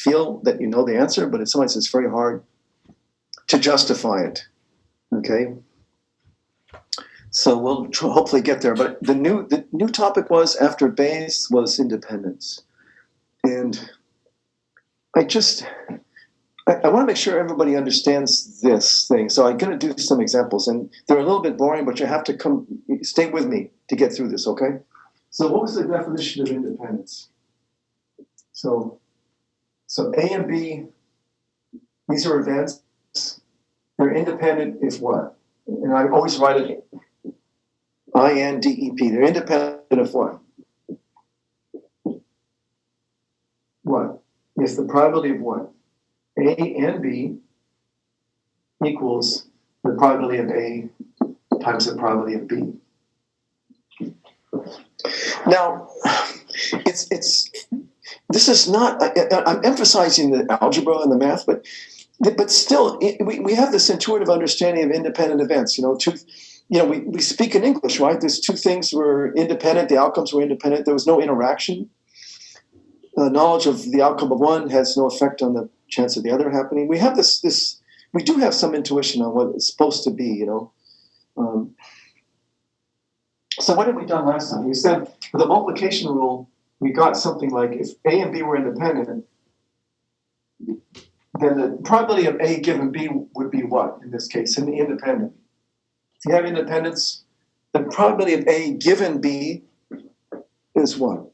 feel that you know the answer, but in some ways it's very hard to justify it. Okay, so we'll hopefully get there. But the new topic was after base was independence, and I want to make sure everybody understands this thing. So I'm going to do some examples, and they're a little bit boring, but you have to stay with me to get through this. Okay. So what was the definition of independence? So A and B, these are events. They're independent if what? And I always write it INDEP. They're independent of what? What? If the probability of what? A and B equals the probability of A times the probability of B. Now, this is not, I'm emphasizing the algebra and the math, but still, we have this intuitive understanding of independent events. We speak in English, right? There's two things were independent, the outcomes were independent, there was no interaction. Knowledge of the outcome of one has no effect on the chance of the other happening. We have we do have some intuition on what it's supposed to be, So what had we done last time? We said for the multiplication rule, we got something like if A and B were independent, then the probability of A given B would be what in this case? In the independent. If you have independence, the probability of A given B is what?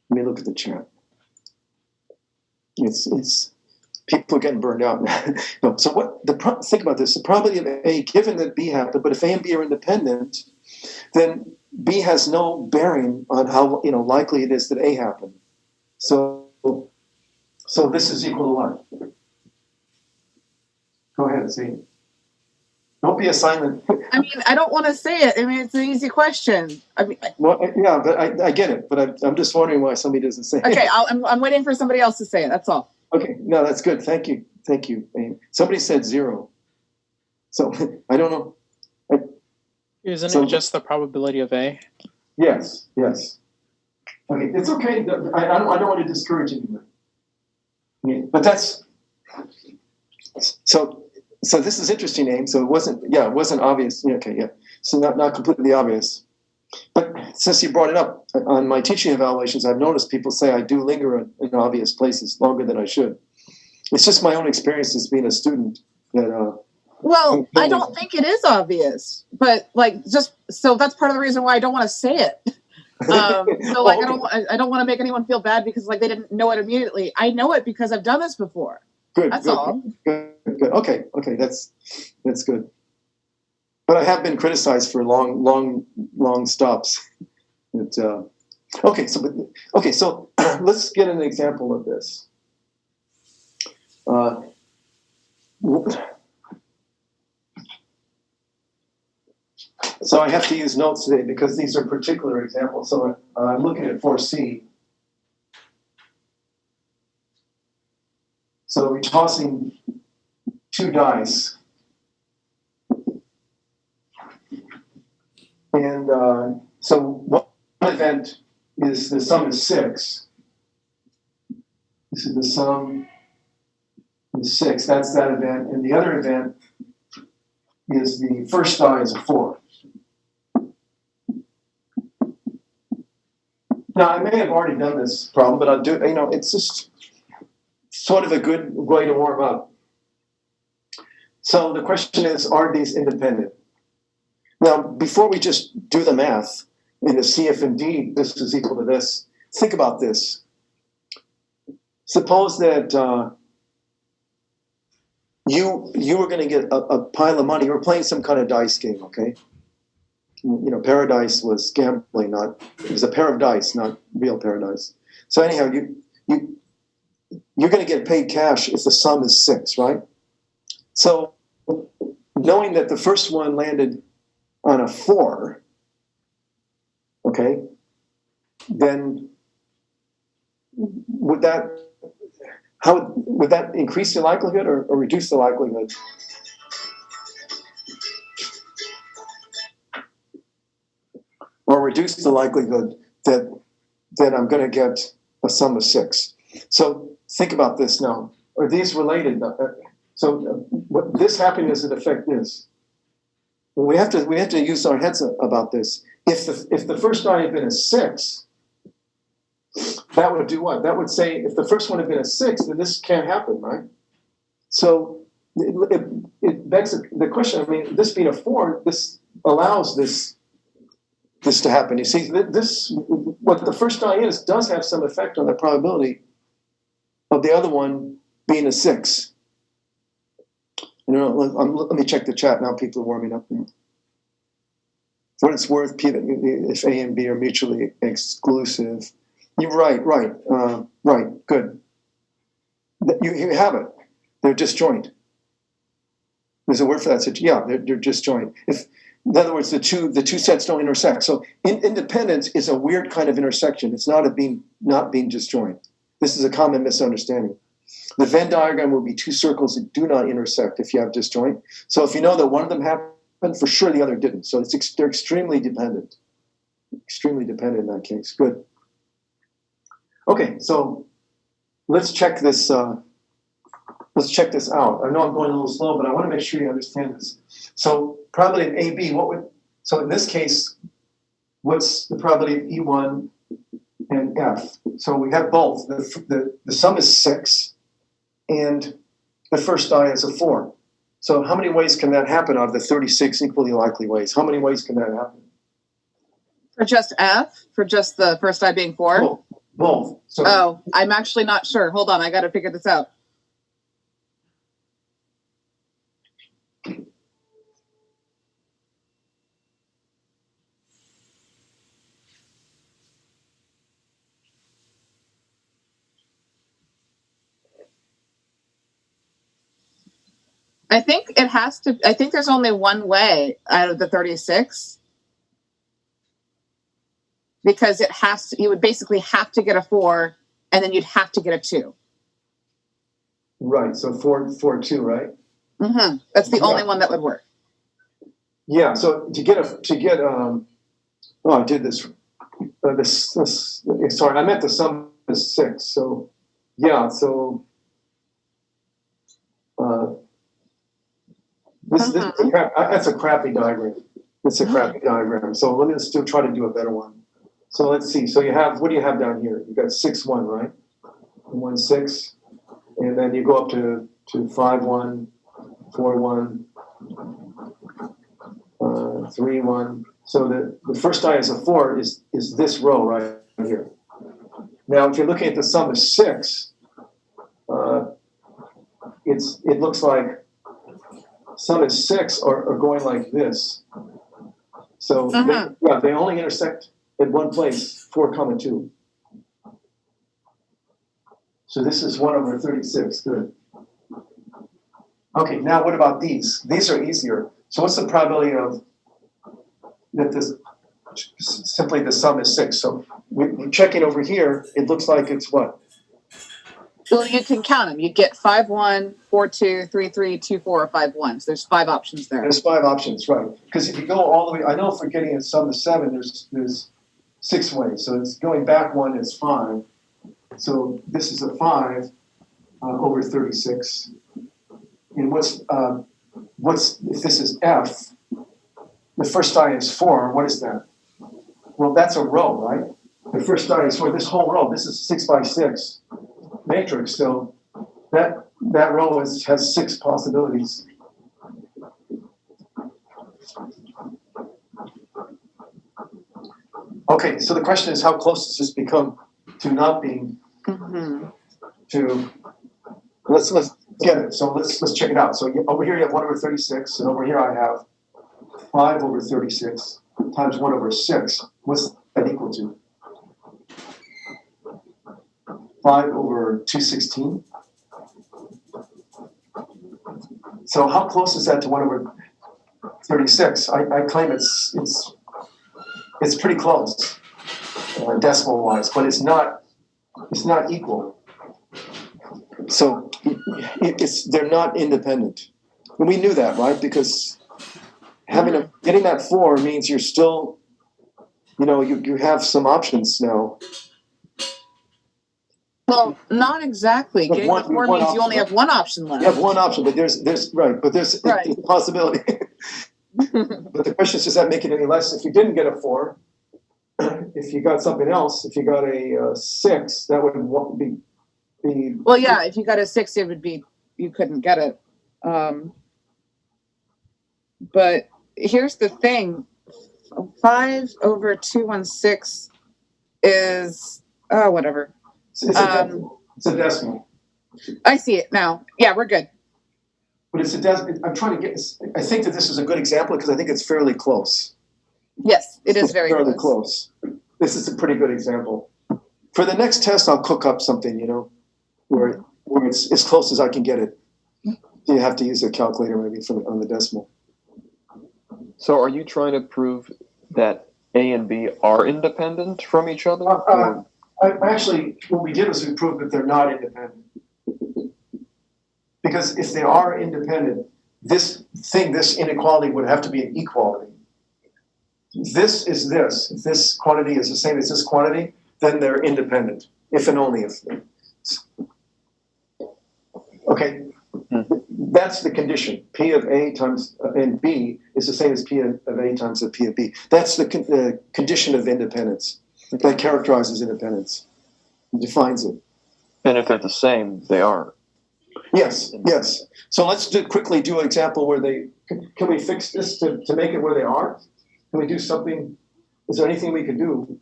Let me look at the chat. It's people are getting burned out. No, so think about this. The probability of A given that B happened, but if A and B are independent, then B has no bearing on how likely it is that A happened. So this is equal to what? Go ahead, see. Don't be a silent. I mean, I don't want to say it. I mean, it's an easy question. Well, yeah, but I get it. But I'm just wondering why somebody doesn't say it. Okay, I'm waiting for somebody else to say it. That's all. Okay, no, that's good. Thank you. Somebody said 0. So I don't know. Isn't it just the probability of A? Yes. Okay, it's okay. I don't want to discourage anyone. But that's so. This is interesting, Aim. So it wasn't obvious. Okay, yeah. So not completely obvious. But since you brought it up, on my teaching evaluations, I've noticed people say I do linger in obvious places longer than I should. It's just my own experience as being a student that. Well, I don't think it is obvious, but so that's part of the reason why I don't want to say it. I don't want to make anyone feel bad because they didn't know it immediately. I know it because I've done this before. That's all. Good. Okay, that's good. But I have been criticized for long stops. So let's get an example of this. So I have to use notes today because these are particular examples. So I'm looking at 4C. So we're tossing 2 dice. And so one event is the sum is 6. This is the sum is 6. That's that event. And the other event is the first die is a 4. Now, I may have already done this problem, but I'll do it. It's just sort of a good way to warm up. So the question is, are these independent? Now, before we just do the math, and to see if indeed this is equal to this, think about this. Suppose that you were going to get a pile of money. You were playing some kind of dice game, okay? Paradise was gambling, it was a pair of dice, not real paradise. So anyhow, you're going to get paid cash if the sum is 6, right? So knowing that the first one landed on a 4, okay, then would that increase the likelihood or reduce the likelihood? Or reduce the likelihood that I'm going to get a sum of 6. So think about this now. Are these related? What this happening does it affect this? Well, we have to use our heads about this. If the first die had been a 6, that would do what? That would say if the first one had been a 6, then this can't happen, right? So it begs the question. I mean, this being a 4, this allows this to happen. You see, this what the first die is does have some effect on the probability of the other one being a 6. Let me check the chat now. People are warming up now. For what it's worth, if A and B are mutually exclusive, you're right. Good. You have it. They're disjoint. There's a word for that. Yeah, they're disjoint. In other words, the two sets don't intersect. So independence is a weird kind of intersection. It's not being disjoint. This is a common misunderstanding. The Venn diagram will be two circles that do not intersect if you have disjoint. So if you know that one of them happened, for sure the other didn't. So they're extremely dependent. Extremely dependent in that case. Good. Okay, so let's check this. Let's check this out. I know I'm going a little slow, but I want to make sure you understand this. So probability of AB, so in this case, what's the probability of E1 and F? So we have both. The sum is 6, and the first die is a 4. So how many ways can that happen out of the 36 equally likely ways? How many ways can that happen? For just F? For just the first die being 4? Both. So, I'm actually not sure. Hold on, I got to figure this out. I think there's only one way out of the 36, because you would basically have to get a 4, and then you'd have to get a 2. Right. So 4, 2, right? Mm-hmm. That's the only one that would work. Yeah. So I did this. Sorry, I meant the sum is 6. So yeah. So that's a crappy diagram. It's a crappy diagram. So let me still try to do a better one. So let's see. So what do you have down here? You've got 6, 1, right? 1, 6. And then you go up to 5, 1, 4, 1, 3, 1. So the first die is a 4 is this row right here. Now, if you're looking at the sum of 6, it looks like sum is 6 are going like this. So they only intersect at one place, 4, 2. So this is 1 over 36. Good. Okay, now what about these? These are easier. So what's the probability of that this simply the sum is 6? So we're checking over here. It looks like it's what? Well, you can count them. You get 5, 1, 4, 2, 3, 3, 2, 4, or 5, 1. So there's 5 options there. There's 5 options, right? Because if you go all the way, I know for getting a sum of 7, there's 6 ways. So it's going back 1 is 5. So this is a 5 over 36. And what's if this is F? The first die is 4. What is that? Well, that's a row, right? The first die is 4. This whole row. This is 6 by 6 matrix. So that row has 6 possibilities. Okay, so the question is, how close does this become to not being to? Let's get it. So let's check it out. So over here you have 1 over 36, and over here I have 5 over 36 times 1 over 6. What's that equal to? 5 over 216. So how close is that to 1 over 36? I claim it's pretty close, decimal wise, but it's not equal. So they're not independent, and we knew that, right? Because getting that 4 means you're still, you have some options now. Well, not exactly. But Getting the 4 one means you only option, have one option left. You have one option, but there's Right. a possibility. But the question is, does that make it any less? If you didn't get a 4, if you got something else, if you got a 6, that would be. Well, yeah, if you got a 6, it would be, you couldn't get it. But here's the thing: 5/216 is whatever. It's a decimal. I see it now. Yeah, we're good. But it's a decimal. I'm trying to get. I think that this is a good example because I think it's fairly close. Yes, it is very fairly close. This is a pretty good example. For the next test, I'll cook up something, where it's as close as I can get it. You have to use a calculator maybe on the decimal. So are you trying to prove that A and B are independent from each other? Actually, what we did was we proved that they're not independent. Because if they are independent, this inequality would have to be an equality. This is this. If this quantity is the same as this quantity, then they're independent, if and only if. Okay, that's the condition. P of A times and B is the same as P of A times P of B. That's the condition of independence that characterizes independence, defines it. And if they're the same, they are. Yes. So let's quickly do an example where can we fix this to make it where they are? Can we do something? Is there anything we could do?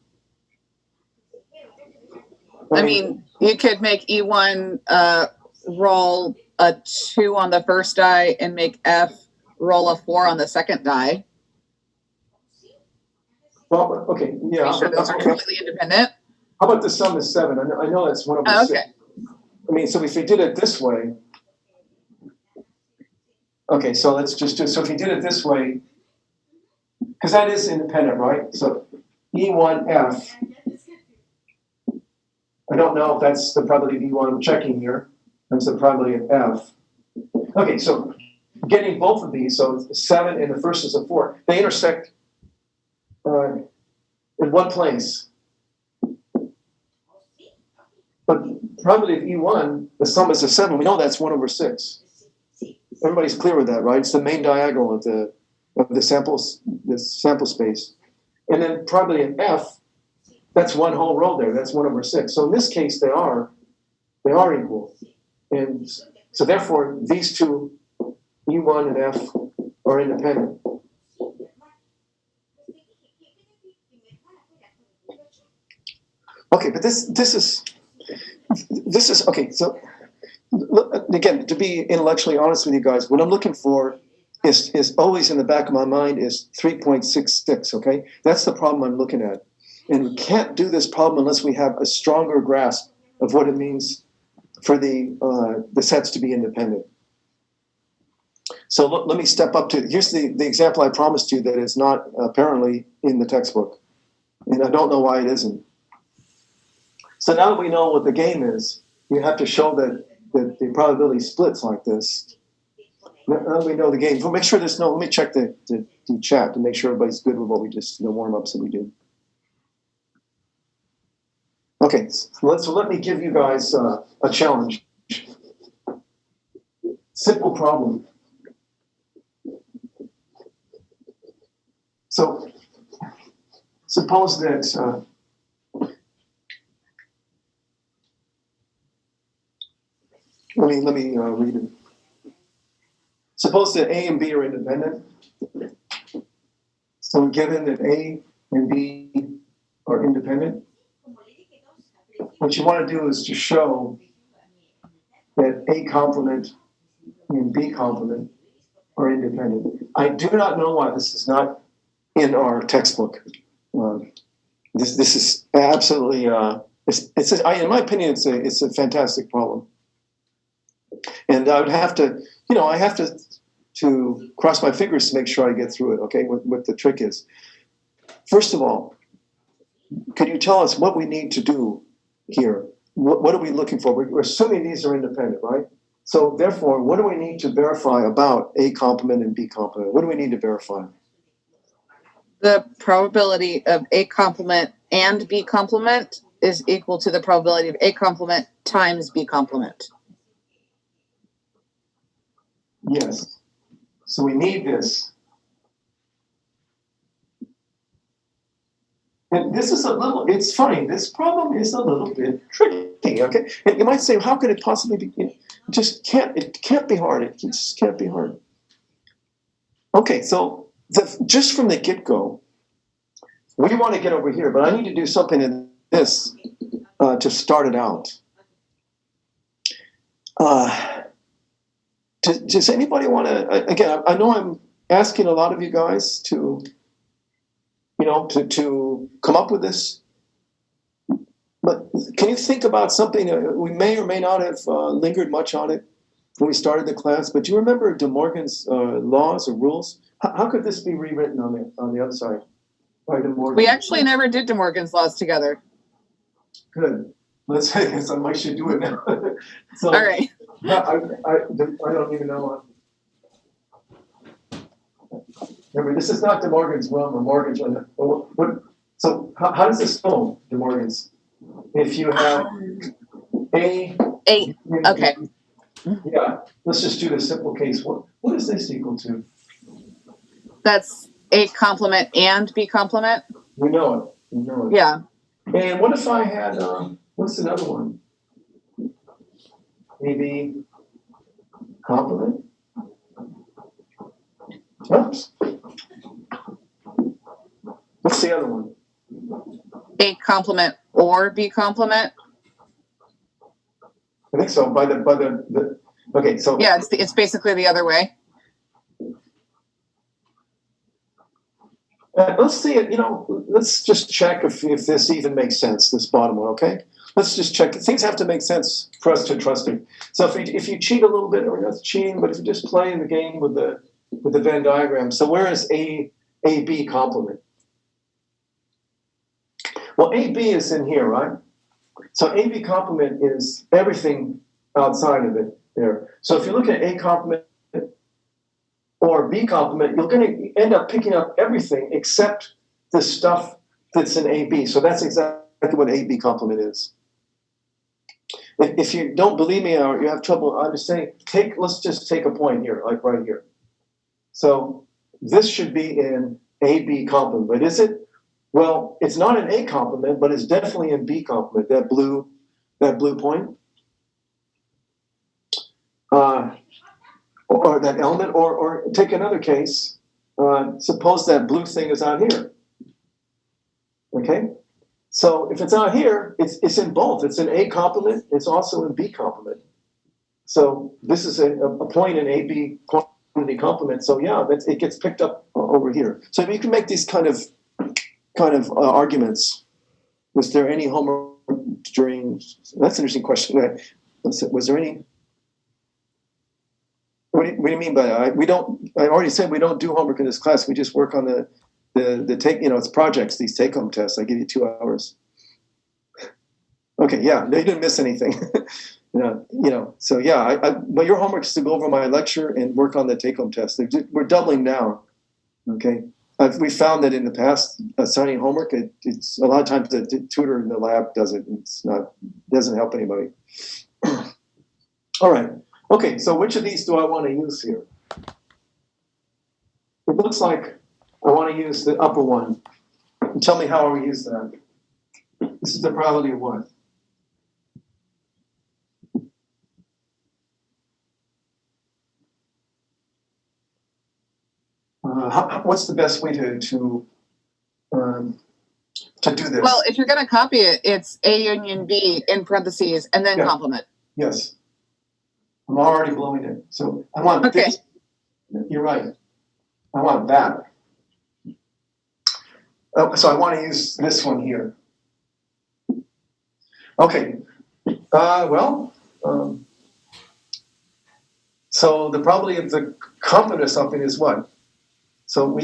I mean, you could make E1 roll a 2 on the first die and make F roll a 4 on the second die. Well, okay, yeah. Make sure those are completely independent. How about the sum is 7? I know that's 1/6. Okay. I mean, so if we did it this way, okay, so let's just do, so if you did it this way, because that is independent, right? So E1F, I don't know if that's the probability of E1 I'm checking here. That's the probability of F. Okay, so getting both of these, so 7 and the first is a 4, they intersect in one place. But probability of E1, the sum is a 7. We know that's 1/6. Everybody's clear with that, right? It's the main diagonal of the sample space. And then probability of F, that's one whole row there. That's 1/6. So in this case, they are equal. And so therefore, these two, E1 and F, are independent. Okay, but this is okay. So again, to be intellectually honest with you guys, what I'm looking for is always in the back of my mind is 3.66. Okay, that's the problem I'm looking at, and we can't do this problem unless we have a stronger grasp of what it means for the sets to be independent. So let me step up to, here's the example I promised you that is not apparently in the textbook, and I don't know why it isn't. So now that we know what the game is, you have to show that the probability splits like this. Now that we know the game, we'll make sure there's let me check the chat to make sure everybody's good with what we just, the warm-ups that we did. Okay, so let me give you guys a challenge. Simple problem. So suppose that let me read it. Suppose that A and B are independent. So given that A and B are independent, what you want to do is to show that A complement and B complement are independent. I do not know why this is not in our textbook. This is absolutely in my opinion, it's a fantastic problem. And I would have to, I have to cross my fingers to make sure I get through it. Okay, what the trick is. First of all, could you tell us what we need to do here? What are we looking for? We're assuming these are independent, right? So therefore, what do we need to verify about A complement and B complement? What do we need to verify? The probability of A complement and B complement is equal to the probability of A complement times B complement. Yes. So we need this. And this is it's funny, this problem is a little bit tricky, okay? And you might say, how could it possibly be? It can't be hard. It just can't be hard. Okay, so just from the get-go, we want to get over here, but I need to do something in this to start it out. Does anybody want to, again, I know I'm asking a lot of you guys to come up with this, but can you think about something? We may or may not have lingered much on it when we started the class, but do you remember De Morgan's laws or rules? How could this be rewritten on the other side? By De Morgan? We actually never did De Morgan's laws together. Good. Let's say this. I should do it now. So, all right. I don't even know. Remember, this is not De Morgan's run or Morgan's run. So how does this go, De Morgan's? If you have A. Okay. Yeah. Let's just do the simple case. What is this equal to? That's A complement and B complement. We know it. Yeah. And what if I had, what's another one? AB complement? Oops. What's the other one? A complement or B complement. I think so. By the okay, so yeah, it's basically the other way. Let's see it. Let's just check if this even makes sense. This bottom one, okay? Let's just check. Things have to make sense for us to trust it. So if you cheat a little bit, or not cheating, but if you just play the game with the Venn diagram. So where is AB complement? Well, AB is in here, right? So AB complement is everything outside of it there. So if you look at A complement or B complement, you're going to end up picking up everything except the stuff that's in AB. So that's exactly what AB complement is. If you don't believe me or you have trouble understanding, let's just take a point here, like right here. So this should be in AB complement, but is it? Well, it's not an A complement, but it's definitely in B complement. That blue point, or that element, or take another case. Suppose that blue thing is out here. Okay, so if it's out here, it's in both. It's in A complement. It's also in B complement. So this is a point in AB quantity complement. So yeah, it gets picked up over here. So you can make these kind of arguments. Was there any homework during? That's an interesting question. Was there any? What do you mean by that? We don't. I already said we don't do homework in this class. We just work on the take. It's projects. These take-home tests. I give you 2 hours. Okay. Yeah. You didn't miss anything. So yeah. But your homework is to go over my lecture and work on the take-home test. We're doubling down. Okay. We found that in the past, assigning homework, it's a lot of times the tutor in the lab does it. Doesn't help anybody. All right. Okay. So which of these do I want to use here? It looks like I want to use the upper one. Tell me how I will use that. This is the probability of what? What's the best way to do this? Well, if you're going to copy it, it's A union B in parentheses and then complement. Yes. I'm already blowing it. So I want this. You're right. I want that. So I want to use this one here. Okay. So the probability of the complement of something is what? So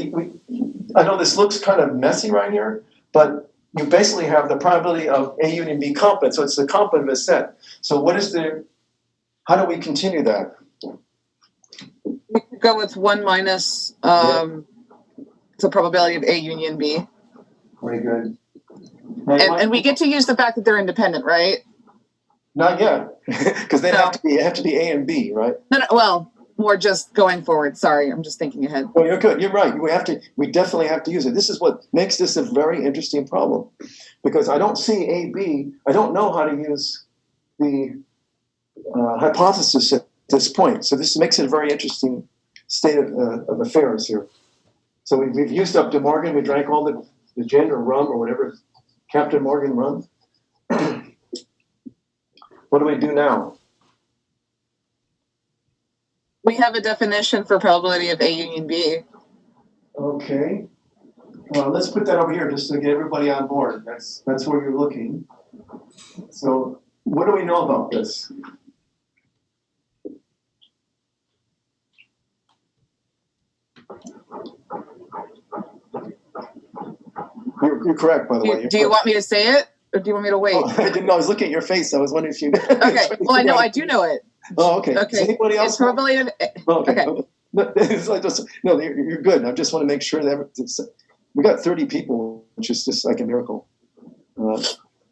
I know this looks kind of messy right here, but you basically have the probability of A union B complement. So it's the complement of a set. So how do we continue that? We could go with 1 minus the probability of A union B. Very good. And we get to use the fact that they're independent, right? Not yet, because they have to be A and B, right? No, well, more just going forward. Sorry, I'm just thinking ahead. Oh, you're good. You're right. We definitely have to use it. This is what makes this a very interesting problem, because I don't see A, B. I don't know how to use the hypothesis at this point. So this makes it a very interesting state of affairs here. So we've used up De Morgan. We drank all the gin or rum or whatever Captain Morgan rum. What do we do now? We have a definition for probability of A union B. Okay. Well, let's put that over here just to get everybody on board. That's where you're looking. So what do we know about this? You're correct, by the way. Do you want me to say it, or do you want me to wait? Oh, I didn't know. I was looking at your face. I was wondering if you. Okay. Well, I know. I do know it. Oh, okay. Okay. Does anybody else? It's probability of. Oh, okay. Okay. It's like just, no, you're good. I just want to make sure that we got 30 people, which is just like a miracle.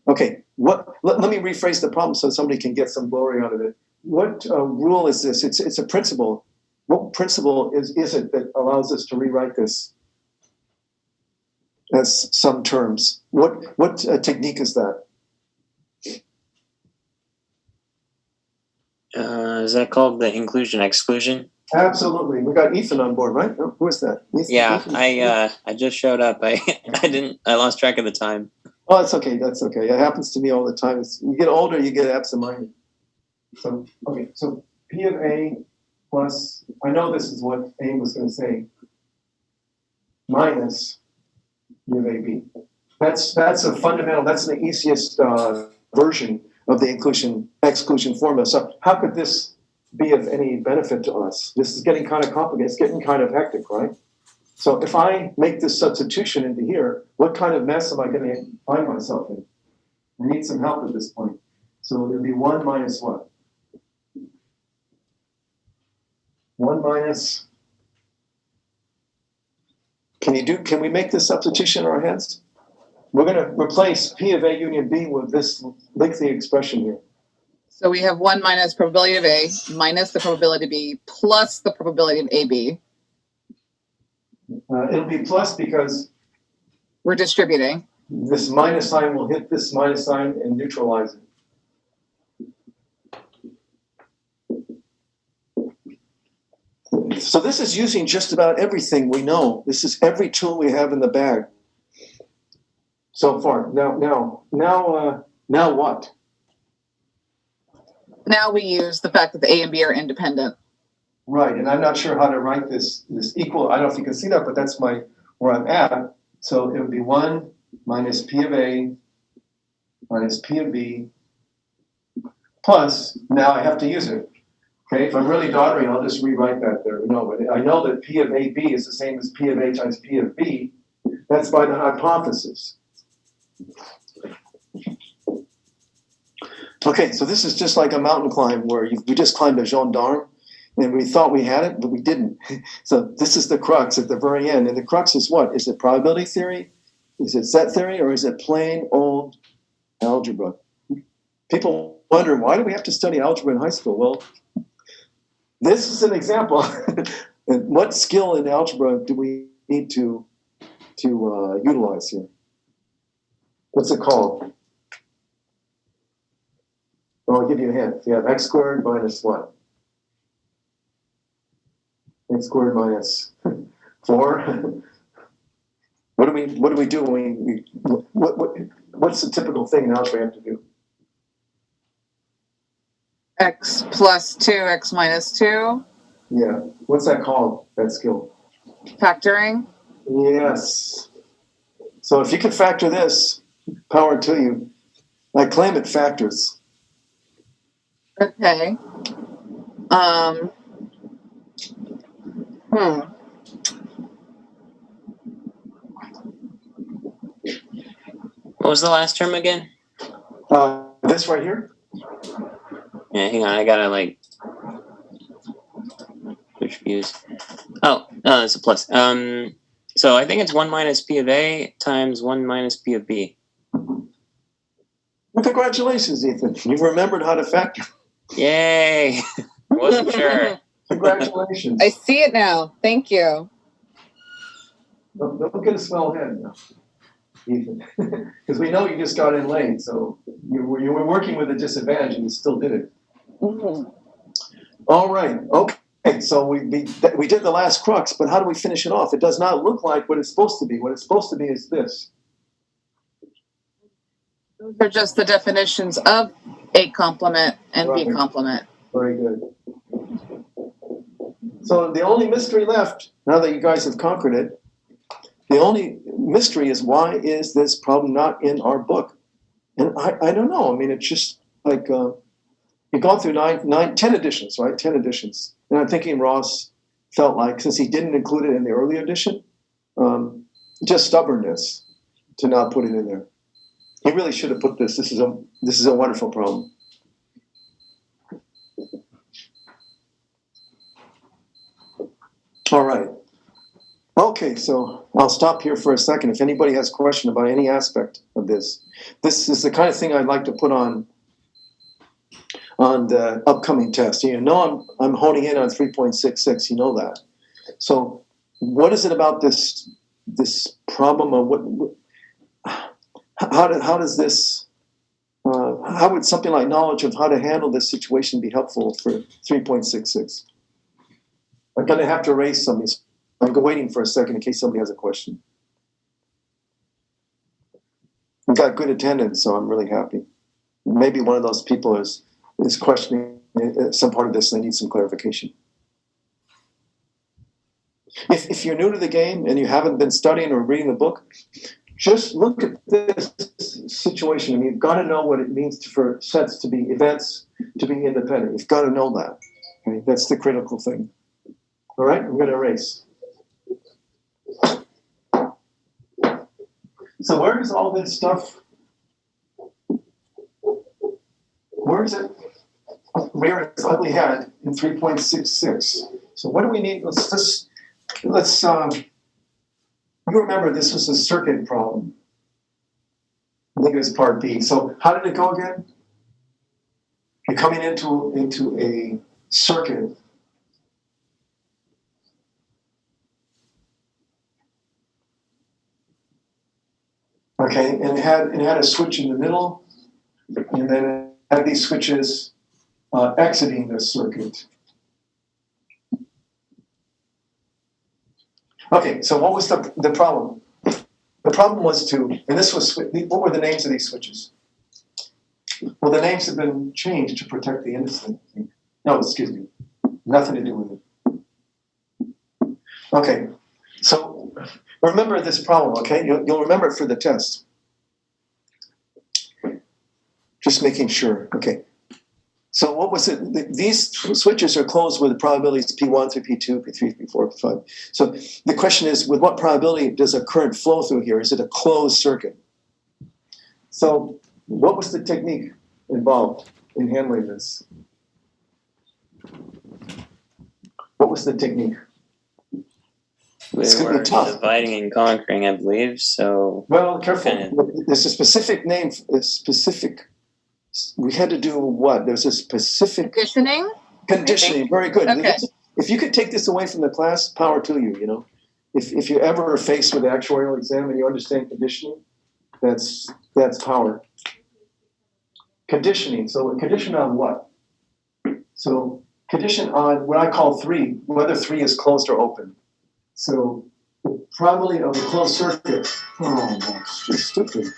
Okay. Let me rephrase the problem so somebody can get some glory out of it. What rule is this? It's a principle. What principle is it that allows us to rewrite this as some terms? What technique is that? Is that called the inclusion exclusion? Absolutely. We got Ethan on board, right? Oh, who is that? Ethan? I just showed up. I lost track of the time. Oh, that's okay. That's okay. It happens to me all the time. You get older, you get absent-minded. So okay. So P of A plus. I know this is what A was going to say. Minus P of AB. That's a fundamental. That's the easiest version of the inclusion-exclusion formula. So how could this be of any benefit to us? This is getting kind of complicated. It's getting kind of hectic, right? So if I make this substitution into here, what kind of mess am I going to find myself in? I need some help at this point. So it'll be 1 minus what? 1 minus. Can we make this substitution in our heads? We're going to replace P of A union B with this lengthy expression here. So we have 1 minus probability of A minus the probability of B plus the probability of AB. It'll be plus because we're distributing. This minus sign will hit this minus sign and neutralize it. So this is using just about everything we know. This is every tool we have in the bag so far. Now what? Now we use the fact that the A and B are independent. Right, and I'm not sure how to write this equal. I don't know if you can see that, but that's where I'm at. So it would be 1 minus P of A minus P of B plus, now I have to use it. Okay, if I'm really doddering, I'll just rewrite that there. No, but I know that P of AB is the same as P of A times P of B. That's by the hypothesis. Okay, so this is just like a mountain climb where we just climbed a gendarme and we thought we had it, but we didn't. So this is the crux at the very end. And the crux is what? Is it probability theory? Is it set theory? Or is it plain old algebra? People wonder, why do we have to study algebra in high school? Well, this is an example. And what skill in algebra do we need to utilize here? What's it called? Well, I'll give you a hint. You have x squared minus what? X squared minus 4. What do we do when what's the typical thing in algebra we have to do? X plus 2, x minus 2. Yeah. What's that called, that skill? Factoring. Yes. So if you can factor this, power to you. I claim it factors. Okay. What was the last term again? This right here? Yeah, hang on. I gotta switch views. Oh, it's a plus. So I think it's 1 minus P of A times 1 minus P of B. Well, congratulations, Ethan. You've remembered how to factor. Yay! I wasn't sure. Congratulations. I see it now. Thank you. Don't get a swell head now, Ethan, because we know you just got in late, so you were working with a disadvantage and you still did it. Mm-hmm. All right. Okay. So we did the last crux, but how do we finish it off? It does not look like what it's supposed to be. What it's supposed to be is this. Those are just the definitions of A complement and B Right. complement. Very good. So the only mystery left, now that you guys have conquered it, the only mystery is, why is this problem not in our book? And I don't know. I mean, it's just like you've gone through 10 editions, right? 10 editions. And I'm thinking Ross felt like, since he didn't include it in the early edition, just stubbornness to not put it in there. He really should have put this. This is a wonderful problem. All right. Okay, so I'll stop here for a second. If anybody has a question about any aspect of this is the kind of thing I'd like to put on the upcoming test. You know, I'm honing in on 3.66. You know that. So, what is it about this problem of how does this? How would something like knowledge of how to handle this situation be helpful for 3.66? I'm going to have to erase some of these. I'm waiting for a second in case somebody has a question. We've got good attendance, so I'm really happy. Maybe one of those people is questioning some part of this and they need some clarification. If you're new to the game and you haven't been studying or reading the book, just look at this situation. I mean, you've got to know what it means for events to be independent. You've got to know that. Okay? That's the critical thing. All right, I'm going to erase. So where is all this stuff? Where is it? Where its ugly head in 3.66. So what do we need? Let's you remember this was a circuit problem. I think it was part B. So how did it go again? You're coming into a circuit. Okay, and it had a switch in the middle, and then it had these switches exiting the circuit. Okay, so what was the problem? The problem was what were the names of these switches? Well, the names have been changed to protect the innocent. No, excuse me, nothing to do with it. Okay, so remember this problem, okay? You'll remember it for the test. Just making sure, okay. So what was it? These switches are closed with probabilities P1 through P2, P3, P4, P5. So the question is, with what probability does a current flow through here? Is it a closed circuit? So what was the technique involved in handling this? What was the technique? We were dividing and conquering, I believe, so... Well, careful. There's a specific name, we had to do what? There's a specific... Conditioning? Conditioning, very good. Okay. If you could take this away from the class, power to you, you know. If you ever are faced with the actuarial exam and you understand conditioning, that's power. Conditioning, so condition on what? So condition on what I call 3, whether 3 is closed or open. So the probability of a closed circuit, oh, that's just stupid.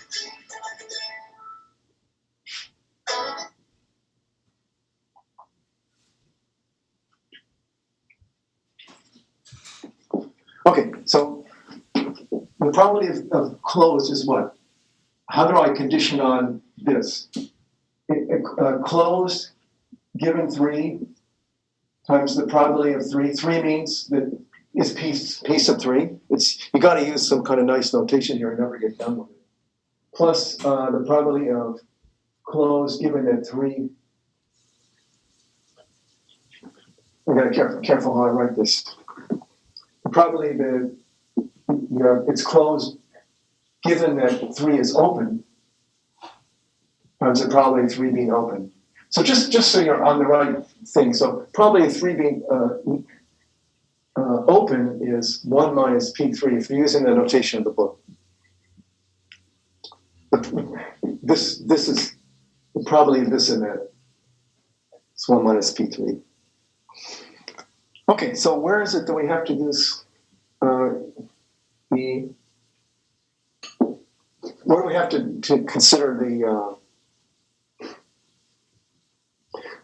Okay, so the probability of closed is what? How do I condition on this? Closed given 3 times the probability of 3. 3 means that is piece of 3. You got to use some kind of nice notation here and never get done with it. Plus the probability of closed given that 3. I got to be careful how I write this. Probably it's closed given that 3 is open. times the probability of 3 being open. So just so you're on the right thing, so probability of 3 being open is 1 minus P3 if you're using the notation of the book. But this is probably this and that. It's 1 minus P3. Okay, so where is it that we have to use where do we have to consider the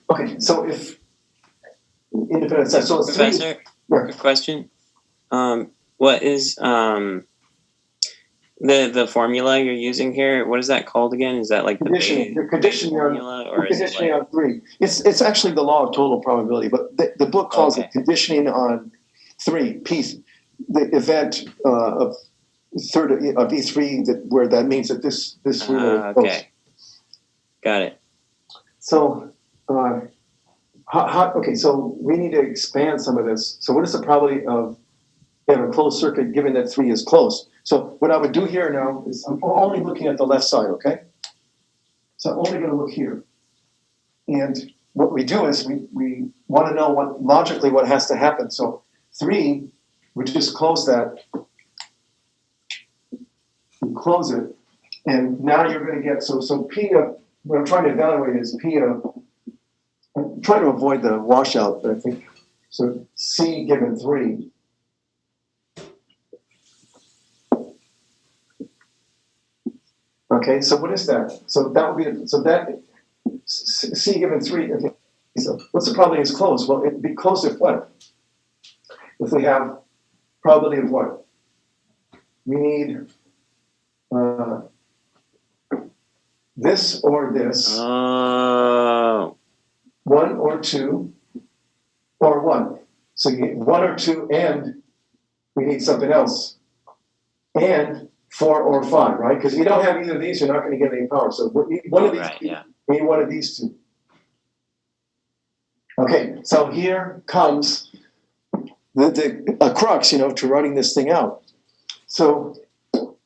okay, so if independent set, so Professor, quick question. What is the formula you're using here? What is that called again? Is that like conditioning? the Conditioning formula, or is it like on 3? It's actually the law of total probability, but the book calls it conditioning on 3. The event of third of E3 where that means that this relay goes. Okay, got it. So okay, so we need to expand some of this. So what is the probability of having a closed circuit given that 3 is closed? So what I would do here now is I'm only looking at the left side, okay? So I'm only going to look here. And what we do is we want to know logically what has to happen. So 3, we just close that. We close it. And now you're going to get, so P of, what I'm trying to evaluate is P of, I'm trying to avoid the washout, I think. So C given 3. Okay, so what is that? So that would be, so that C given 3. Okay, so what's the probability it's closed? Well, it'd be closed if what? If we have probability of what? We need this or this. Oh. 1 or 2 or 1. So you get 1 or 2 and we need something else. And 4 or 5, right? Because if you don't have either of these, you're not going to get any power. So we need one of these two. We need one of these two. Okay, so here comes the crux, to writing this thing out. So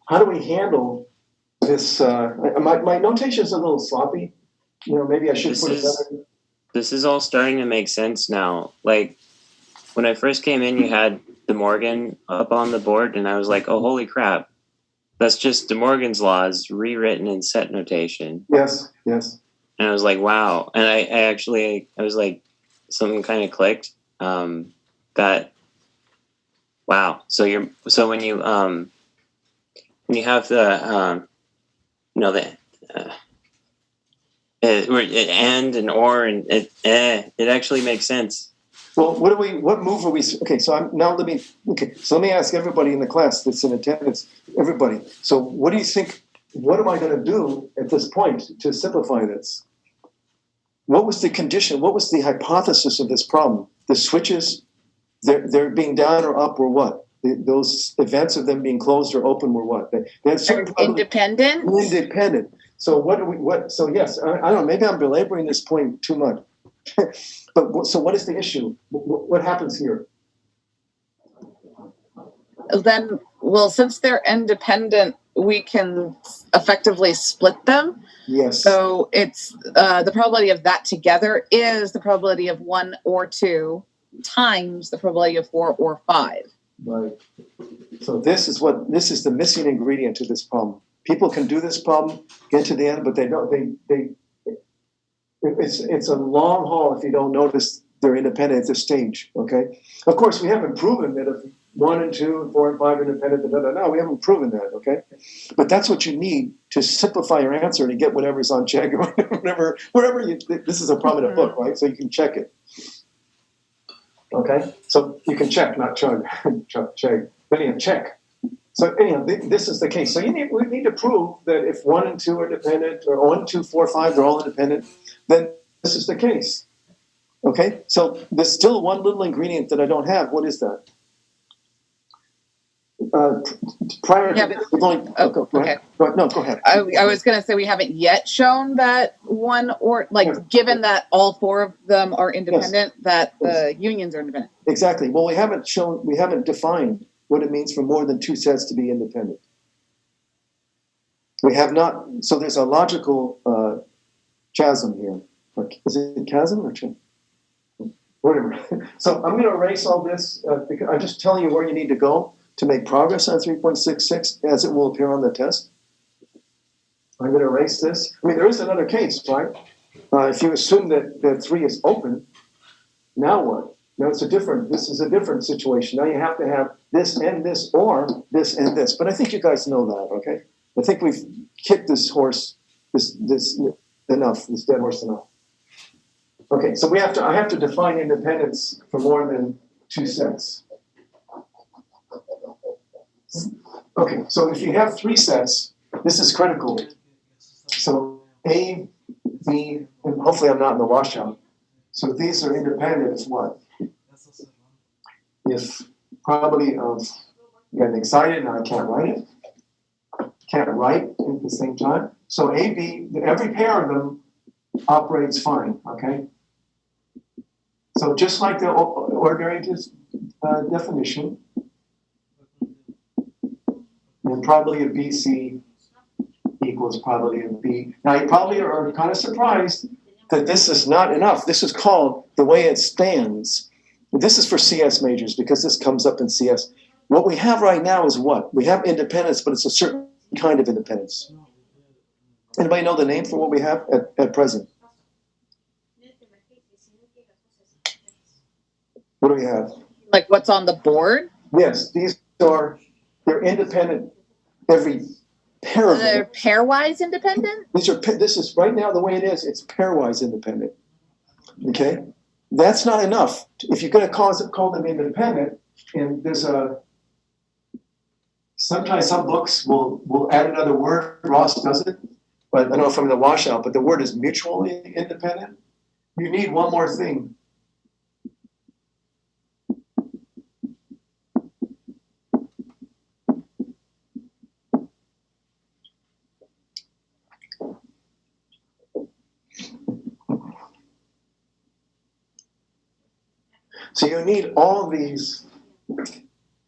how do we handle this? My notation is a little sloppy. Maybe I should put it better. This is all starting to make sense now. Like, when I first came in, you had De Morgan up on the board, and I was like, oh, holy crap. That's just De Morgan's laws rewritten in set notation. Yes. And I was like, wow. And I was like, something kind of clicked. That, wow. So when you have the, and an or, and it actually makes sense. Well, what move are we? Okay, so let me ask everybody in the class that's in attendance, everybody. So what do you think, what am I going to do at this point to simplify this? What was the condition? What was the hypothesis of this problem? The switches, they're being down or up or what? Those events of them being closed or open were what? They had certain independent. Independent. So so yes, I don't know, maybe I'm belaboring this point too much. But so what is the issue? What happens here? Then, since they're independent, we can effectively split them. Yes. So it's the probability of that together is the probability of 1 or 2 times the probability of 4 or 5. Right. So this is the missing ingredient to this problem. People can do this problem, get to the end, but they don't. It's a long haul if you don't notice they're independent at this stage. Okay. Of course, we haven't proven that if 1 and 2 and 4 and 5 are independent. No, we haven't proven that. Okay. But that's what you need to simplify your answer to get whatever's on check or wherever you. This is a problem in a book, right? So you can check it. Okay. So you can check, not chug, check. But anyhow, check. So anyhow, this is the case. So we need to prove that if 1 and 2 are independent, or 1, 2, 4, 5, they're all independent, then this is the case. Okay? So there's still one little ingredient that I don't have. What is that? Prior to okay. Go ahead. I was going to say we haven't yet shown that one or given that all 4 of them are independent, that the unions are independent. Exactly. Well, we haven't defined what it means for more than 2 sets to be independent. We have not. So there's a logical chasm here. Or, is it chasm or chasm? Whatever. So I'm going to erase all this because I'm just telling you where you need to go to make progress on 3.66 as it will appear on the test. I'm going to erase this. I mean, there is another case, right? If you assume that 3 is open, now what? Now this is a different situation. Now you have to have this and this or this and this. But I think you guys know that, okay? I think we've kicked this horse, this dead horse enough. Okay, so I have to define independence for more than 2 sets. Okay, so if you have 3 sets, this is critical. So A, B, and hopefully I'm not in the washout. So these are independent as what? If probability of getting excited and I can't write it, can't write at the same time. So A, B, every pair of them operates fine, okay? So just like the ordinary definition, and probability of BC equals probability of B. Now you probably are kind of surprised that this is not enough. This is called the way it stands. This is for CS majors because this comes up in CS. What we have right now is what? We have independence, but it's a certain kind of independence. Anybody know the name for what we have at present? What do we have? Like what's on the board? Yes, they're independent. Every pair of them. They're pairwise independent? This is right now the way it is, it's pairwise independent. Okay? That's not enough. If you're going to call them independent, and there's sometimes some books will add another word, Ross does it, but I don't know if I'm in the washout, but the word is mutually independent. You need one more thing. So you need all of these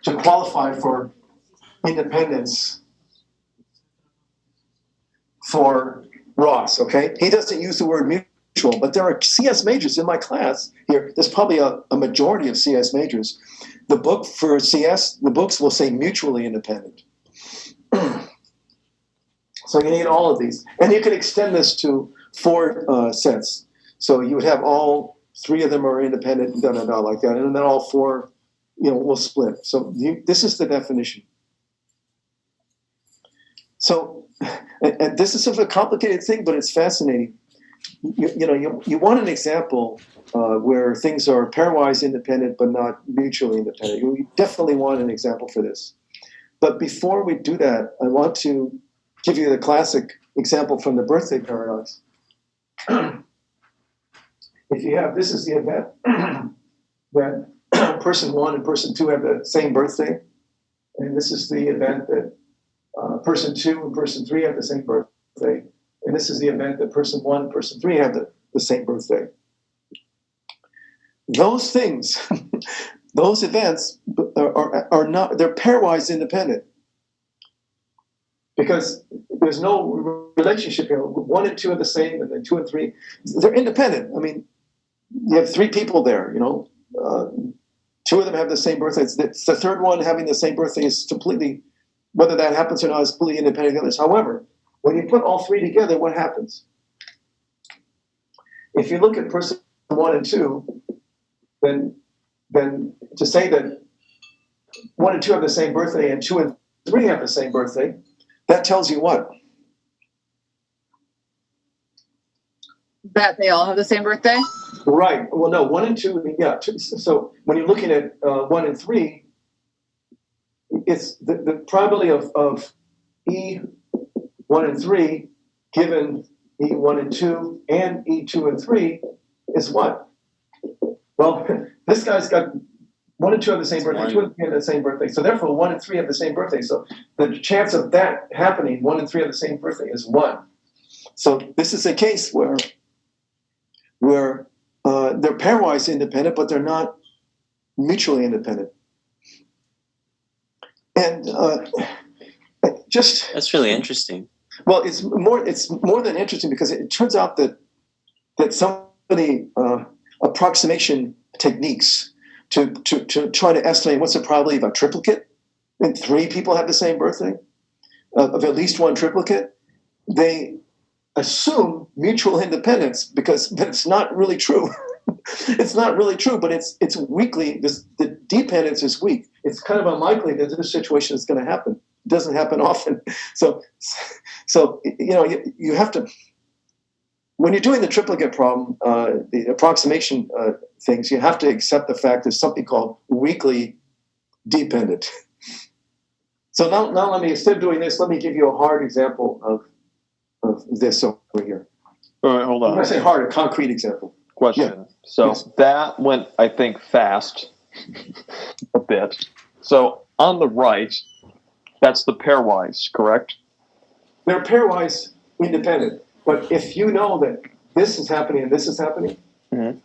to qualify for independence for Ross, okay? He doesn't use the word mutual, but there are CS majors in my class here. There's probably a majority of CS majors. The book for CS, the books will say mutually independent. So you need all of these. And you can extend this to 4 sets. So you would have all 3 of them are independent, like that, and then all 4, will split. So this is the definition. So, and this is sort of a complicated thing, but it's fascinating. You want an example where things are pairwise independent but not mutually independent. You definitely want an example for this. But before we do that, I want to give you the classic example from the birthday paradox. If you have, this is the event that person 1 and person 2 have the same birthday. And this is the event that person 2 and person 3 have the same birthday. And this is the event that person 1 and person 3 have the same birthday. Those things, those events are not, they're pairwise independent. Because there's no relationship here. 1 and 2 are the same, and then 2 and 3, they're independent. I mean, you have 3 people there, 2 of them have the same birthday. It's the third one having the same birthday is completely, whether that happens or not, is completely independent of the others. However, when you put all 3 together, what happens? If you look at person 1 and 2, then to say that 1 and 2 have the same birthday and 2 and 3 have the same birthday, that tells you what? That they all have the same birthday? Right. Well, no, 1 and 2, yeah. So when you're looking at 1 and 3, it's the probability of E1 and 3 given E1 and 2 and E2 and 3 is what? Well, this guy's got 1 and 2 have the same birthday, 2 and 3 have the same birthday. So therefore, 1 and 3 have the same birthday. So the chance of that happening, 1 and 3 have the same birthday, is 1. So this is a case where they're pairwise independent, but they're not mutually independent. And That's really interesting. Well, it's more than interesting because it turns out that that some of the approximation techniques to try to estimate what's the probability of a triplicate, and 3 people have the same birthday, of at least one triplicate, they assume mutual independence but it's not really true. It's not really true, but it's weakly. The dependence is weak. It's kind of unlikely that this situation is going to happen. It doesn't happen often. So you have to, when you're doing the triplicate problem, the approximation things, you have to accept the fact there's something called weakly dependent. So now instead of doing this, let me give you a hard example of this over here. All right, hold on. When I say hard, a concrete example. Question. Yeah. So Yes. that went, I think, fast a bit. So on the right, that's the pairwise, correct? They're pairwise independent, but if you know that this is happening and this is happening, Mhm.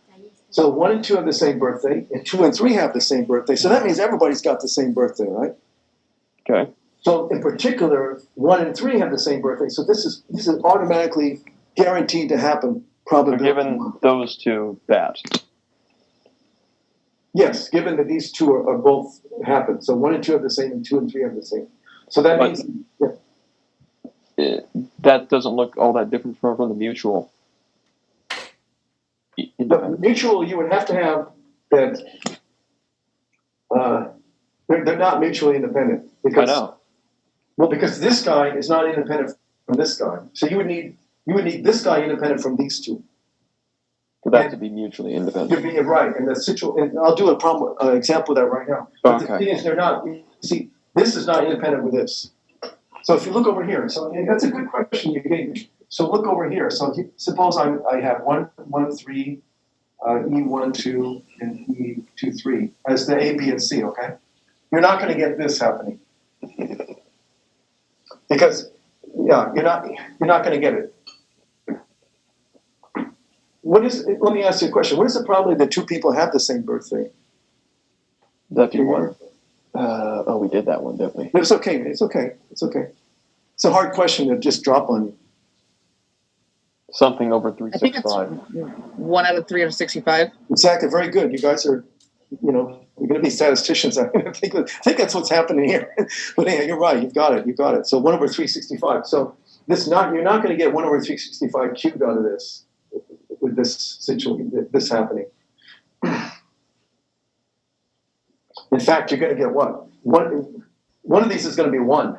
so 1 and 2 have the same birthday, and 2 and 3 have the same birthday. So that means everybody's got the same birthday, right? Okay. So in particular, 1 and 3 have the same birthday. So this is automatically guaranteed to happen. So Probably given those two, that. yes, given that these two are both happen. So 1 and 2 have the same, and 2 and 3 have the same. So that But- means yeah. That doesn't look all that different from the mutual. The mutual, you would have to have that. They're not mutually independent I because know. well, because this guy is not independent from this guy. So you would need this guy independent from these two. For that to be mutually You're independent. being right, and and I'll do a example of that right now. But the Okay. thing is, they're not. See, this is not independent with this. So if you look over here, so that's a good question you gave me. So look over here. So suppose I have 1, 1, 3, E1, 2, and E2, 3 as the A, B, and C. Okay, you're not going to get this happening because you're not going to get it. Let me ask you a question. What is the probability that 2 people have the same birthday? That'd be one. We did that one, didn't we? It's okay. It's okay. It's okay. It's a hard question to just drop on you. Something over I think it's 365. 1 out of 365. Exactly. Very good. You guys are, you're going to be statisticians. I think that's what's happening here. But yeah, you're right. You've got it. So 1 over 365. So you're not going to get 1 over 365 cubed out of this with this situation, this happening. In fact, you're going to get what? One of these is going to be 1.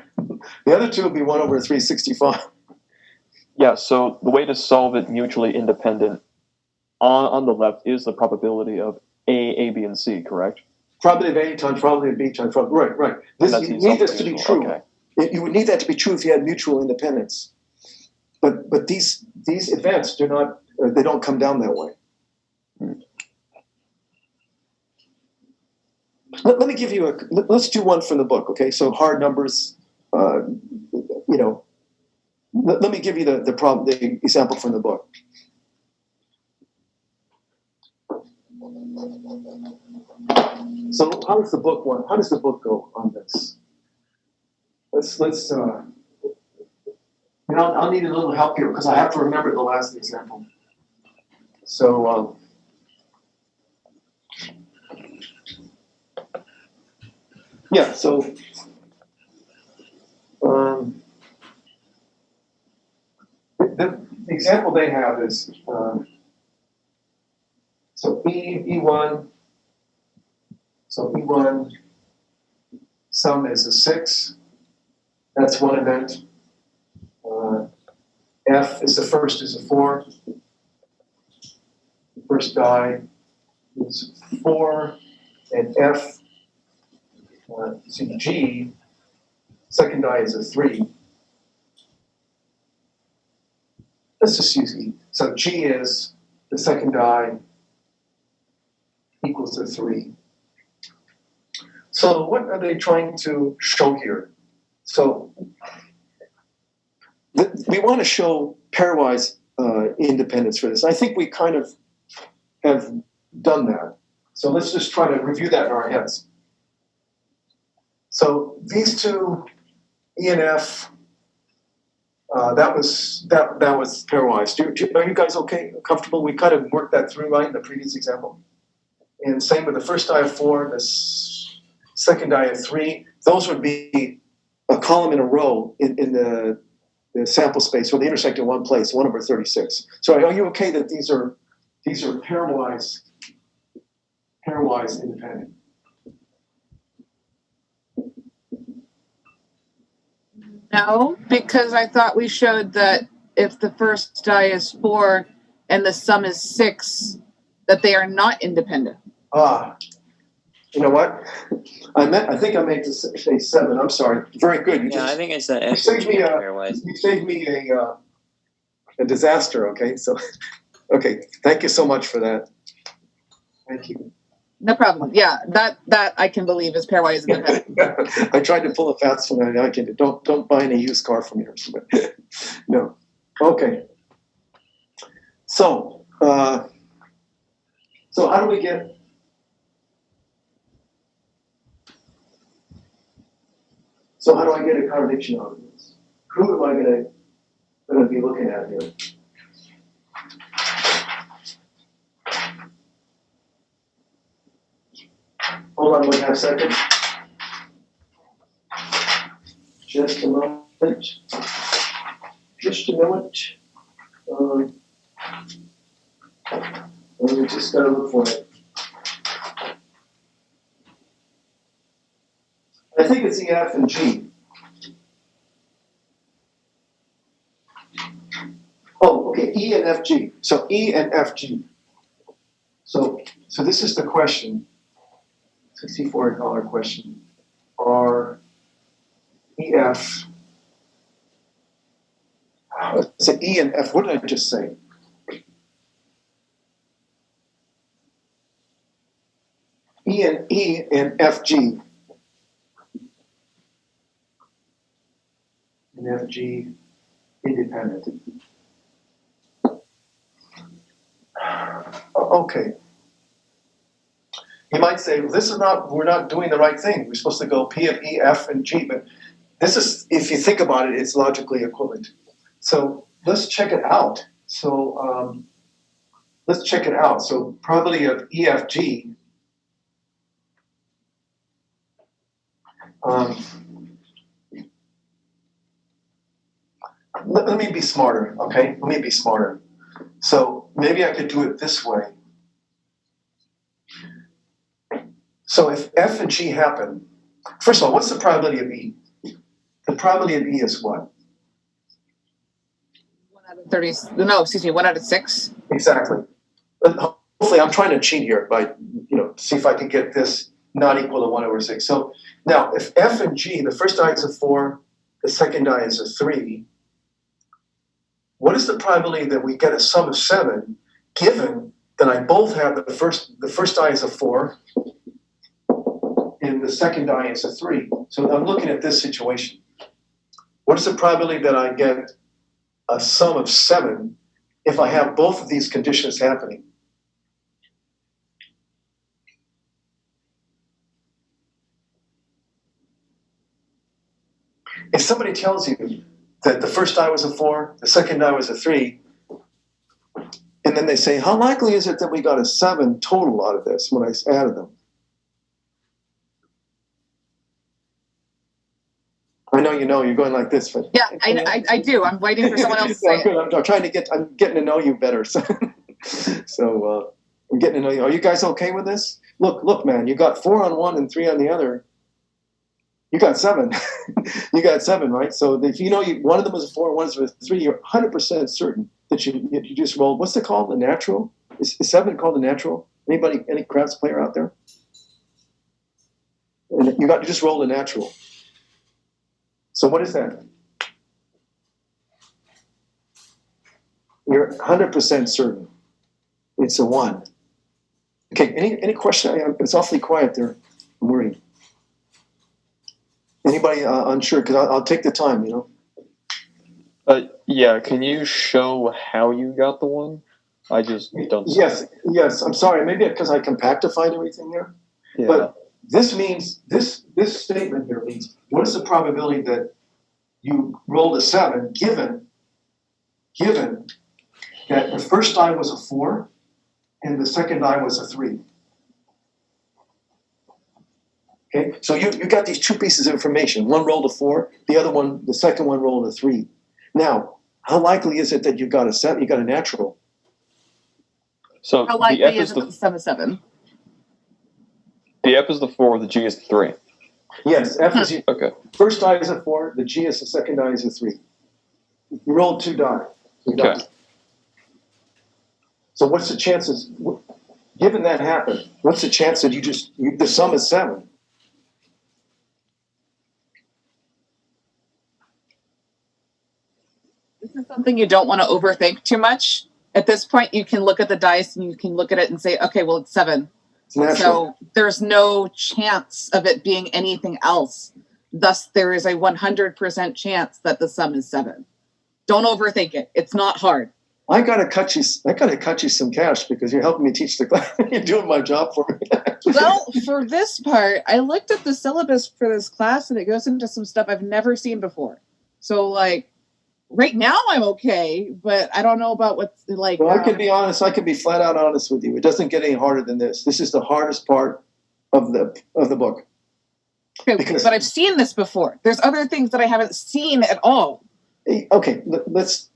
The other 2 will be 1 over 365. Yeah, so the way to solve it mutually independent on the left is the probability of A, B, and C, correct? Probability of A times probability of B times probability. Right. That's You need this to be mutual. true. Okay. You would need that to be true if you had mutual independence. But these events do not. They don't come down that way. Let me give you let's do one from the book, okay? So hard numbers, let me give you the example from the book. So how does the book go on this? Let's I'll need a little help here because I have to remember the last example. So yeah, so the example they have is so E1. So E1 sum is a 6. That's one event. F is the first is a 4. The first die is 4, and F. So G, second die is a 3. Let's just use E. So G is the second die equals to 3. So what are they trying to show here? So we want to show pairwise independence for this. I think we kind of have done that. So let's just try to review that in our heads. So these two, E and F, That was pairwise. Are you guys okay, comfortable? We kind of worked that through right in the previous example. And same with the first die of 4, the second die of 3. Those would be a column in a row in the sample space, where they intersect in one place, 1/36. So are you okay that these are pairwise independent? No, because I thought we showed that if the first die is 4 and the sum is 6, that they are not independent. You know what? I think I meant to say 7. I'm sorry. Very good. I think I said you F saved and G me pairwise. you saved me a disaster. Okay, so okay. Thank you so much for that. Thank you. No problem. Yeah, that I can believe is pairwise independent. I tried to pull a fast one. I can. Don't buy any used car from here. No. Okay. So how do we get? So how do I get a contradiction out of this? Who am I going to be looking at here? Hold on 1/2 second. Just a moment. Just a moment. We just gotta look for it. I think it's E, F, and G. Oh, okay, E and F, G. So E and F, G. So this is the question. $64 question. Are EF, is it E and F? What did I just say? E and FG. And FG independent. Okay. You might say, well, we're not doing the right thing. We're supposed to go P of E, F, and G, but this is, if you think about it, it's logically equivalent. So let's check it out. So let's check it out. So probability of EFG. Let me be smarter, okay? Let me be smarter. So maybe I could do it this way. So if F and G happen, first of all, what's the probability of E? The probability of E is what? 1 out of 30. No, excuse me. 1 out of 6. Exactly. But hopefully, I'm trying to cheat here by, see if I can get this not equal to 1/6. So now, if F and G, the first die is a 4, the second die is a 3. What is the probability that we get a sum of 7, given that I both have the first die is a 4, and the second die is a 3? So I'm looking at this situation. What is the probability that I get a sum of 7 if I have both of these conditions happening? If somebody tells you that the first die was a 4, the second die was a 3, and then they say, how likely is it that we got a 7 total out of this when I added them? I know you're going like this, but Yeah, I do. I'm waiting for someone else to say it. I'm trying to I'm getting to know you better. So I'm getting to know you. Are you guys okay with this? Look, man, you got 4 on one and 3 on the other. You got 7. You got 7, right? So if one of them was a 4, one was a 3, you're 100% certain that you just rolled. What's it called? The natural? Is 7 called the natural? Any craps player out there? And you just rolled a natural. So what is that? You're 100% certain it's a 1. Okay, any question? It's awfully quiet there. I'm worried. Anybody unsure? Because I'll take the time, Yeah, can you show how you got the 1? I just don't see it. Yes. I'm sorry. Maybe because I compactified everything here. Yeah. But this means, this statement here means, what is the probability that you rolled a 7, given that the first die was a 4 and the second die was a 3. Okay, so you got these two pieces of information. One rolled a 4, the second one rolled a 3. Now, how likely is it that you got a 7? You got a natural. So How the likely F is is it the that the sum is 7? the F is the 4, the G is the 3. Yes, F is Okay. first die is a 4, the G is the second die is a 3. You rolled 2 die. Okay. So what's the chances, given that happened, what's the chance that the sum is 7? This is something you don't want to overthink too much. At this point, you can look at the dice and you can look at it and say, okay, well, it's 7. It's natural. So there's no chance of it being anything else. Thus, there is a 100% chance that the sum is 7. Don't overthink it. It's not hard. I gotta cut you some cash because you're helping me teach the class. You're doing my job for me. Well, for this part, I looked at the syllabus for this class and it goes into some stuff I've never seen before. So, like, right now I'm okay, but I don't know about what's like. Well, I can be honest. I can be flat out honest with you. It doesn't get any harder than this. This is the hardest part of the book. Okay, but I've seen this before. There's other things that I haven't seen at all. Okay, let's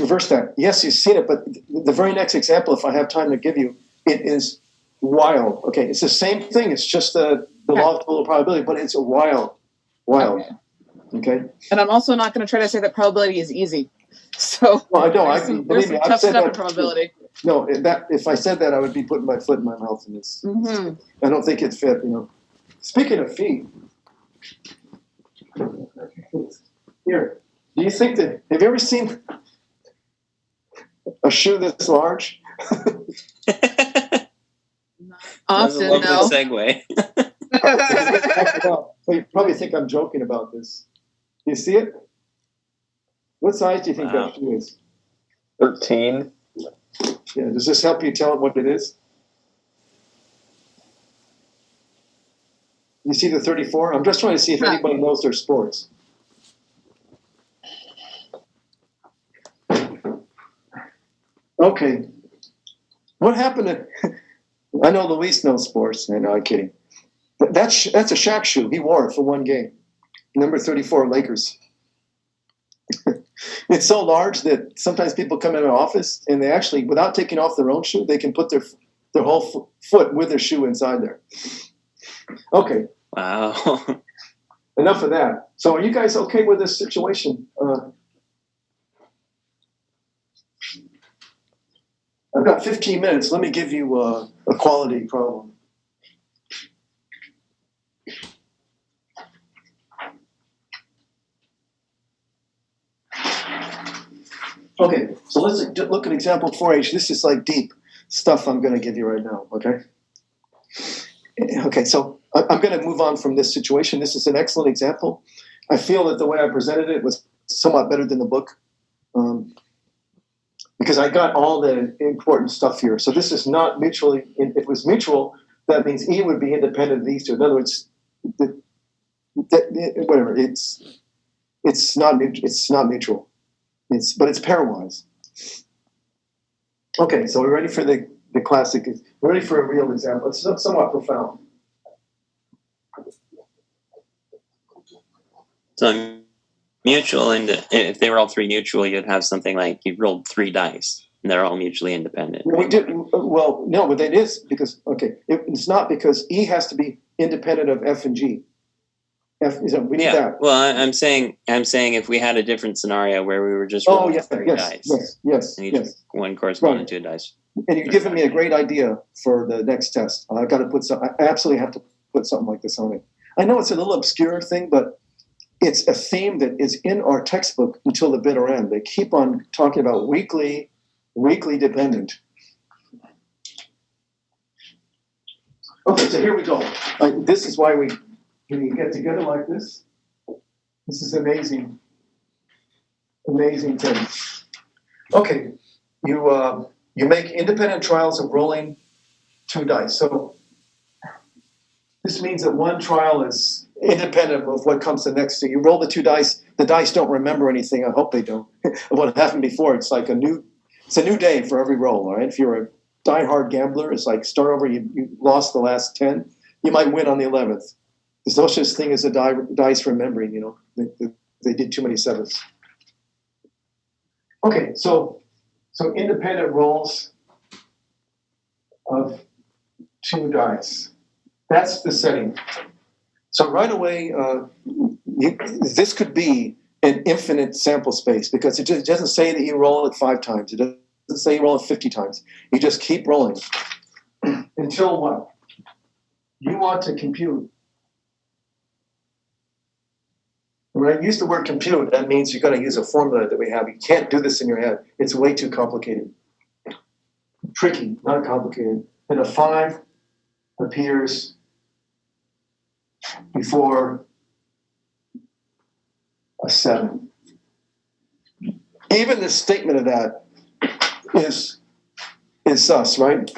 reverse that. Yes, you've seen it, but the very next example, if I have time to give you, it is wild. Okay, it's the same thing. It's just the law of total probability, but it's a wild. Okay. And I'm also not going to try to say that probability is easy. So well, I know. There's some tough stuff in probability. No, if I said that, I would be putting my foot in my mouth in this. Mm-hmm. I don't think it fit. Speaking of feet, here. Do you think that? Have you ever seen a shoe that's large? Often, no. no. Segue. Well, you probably think I'm joking about this. Do you see it? What size do you think that shoe is? 13. Yeah. Does this help you tell what it is? You see the 34? I'm just trying to see if anybody knows their sports. Okay. What happened to... I know Luis knows sports. No, I'm kidding. But that's a Shaq shoe. He wore it for one game. Number 34, Lakers. It's so large that sometimes people come in an office and they actually, without taking off their own shoe, they can put their whole foot with their shoe inside there. Okay. Wow. Enough of that. So are you guys okay with this situation? I've got 15 minutes. Let me give you a quality problem. Okay, so let's look at example 4H. This is like deep stuff I'm going to give you right now, okay? Okay, so I'm going to move on from this situation. This is an excellent example. I feel that the way I presented it was somewhat better than the book because I got all the important stuff here. So this is not mutually, if it was mutual, that means E would be independent of these two. In other words, whatever, it's not mutual. But it's pairwise. Okay, so we're ready for the classic. We're ready for a real example. It's somewhat profound. So mutual, and if they were all 3 mutual, you'd have something like you rolled 3 dice, and they're all mutually independent. We did well. No, but it is because it's not because E has to be independent of F and G. We need that. Well, I'm saying if we had a different scenario where we were just rolling 3 dice, yes, and each one corresponded to a dice. And you're giving me a great idea for the next test. I've got to put I absolutely have to put something like this on it. I know it's a little obscure thing, but it's a theme that is in our textbook until the bitter end. They keep on talking about weakly dependent. Okay, so here we go. This is why when you get together like this, this is amazing thing. Okay, you make independent trials of rolling 2 dice. So this means that one trial is independent of what comes the next. So you roll the 2 dice, the dice don't remember anything. I hope they don't. What happened before? It's like a new day for every roll. All right. If you're a diehard gambler, it's like start over. You lost the last 10. You might win on the 11th. There's no such thing as a dice remembering. You know, they did too many sevens. Okay, so independent rolls of 2 dice. That's the setting. So right away, this could be an infinite sample space because it just doesn't say that you roll it 5 times. It doesn't say you roll it 50 times. You just keep rolling until what? You want to compute. When I use the word compute, that means you're going to use a formula that we have. You can't do this in your head. It's way too complicated. Tricky, not complicated. And a 5 appears before a 7. Even the statement of that is sus, right?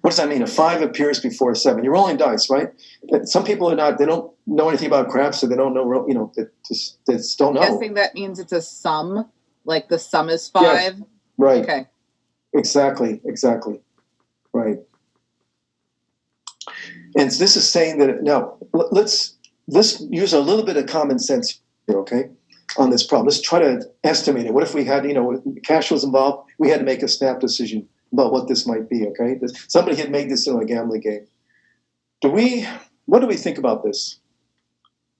What does that mean? A 5 appears before a 7. You're rolling dice, right? Some people are not. They don't know anything about craps, so they don't know. You know, they just don't know. I'm guessing that means it's a sum. Like the sum is 5. Yes, right. Okay. Exactly. Right. And this is saying that now let's use a little bit of common sense here, okay? On this problem, let's try to estimate it. What if we had, cash was involved? We had to make a snap decision about what this might be, okay? Somebody had made this in a gambling game. What do we think about this?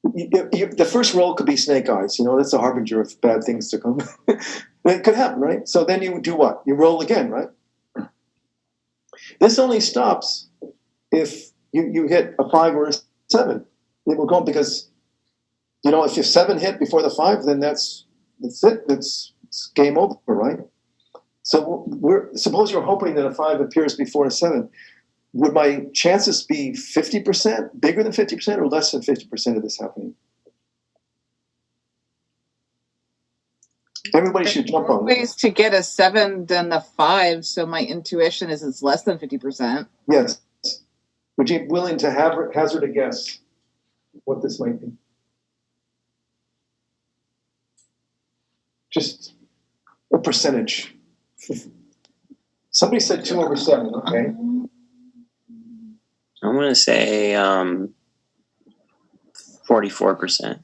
The first roll could be snake eyes. That's a harbinger of bad things to come. It could happen, right? So then you do what? You roll again, right? This only stops if you hit a 5 or a 7. It will go because, if your 7 hit before the 5, then that's it. It's game over, right? So suppose you're hoping that a 5 appears before a 7. Would my chances be 50%, bigger than 50%, or less than 50% of this happening? Everybody should jump on this. Ways to get a 7 than the 5, so my intuition is it's less than 50%. Yes. Would you be willing to hazard a guess what this might be? Just a percentage. Somebody said 2 over 7. Okay. I'm going to say 44%.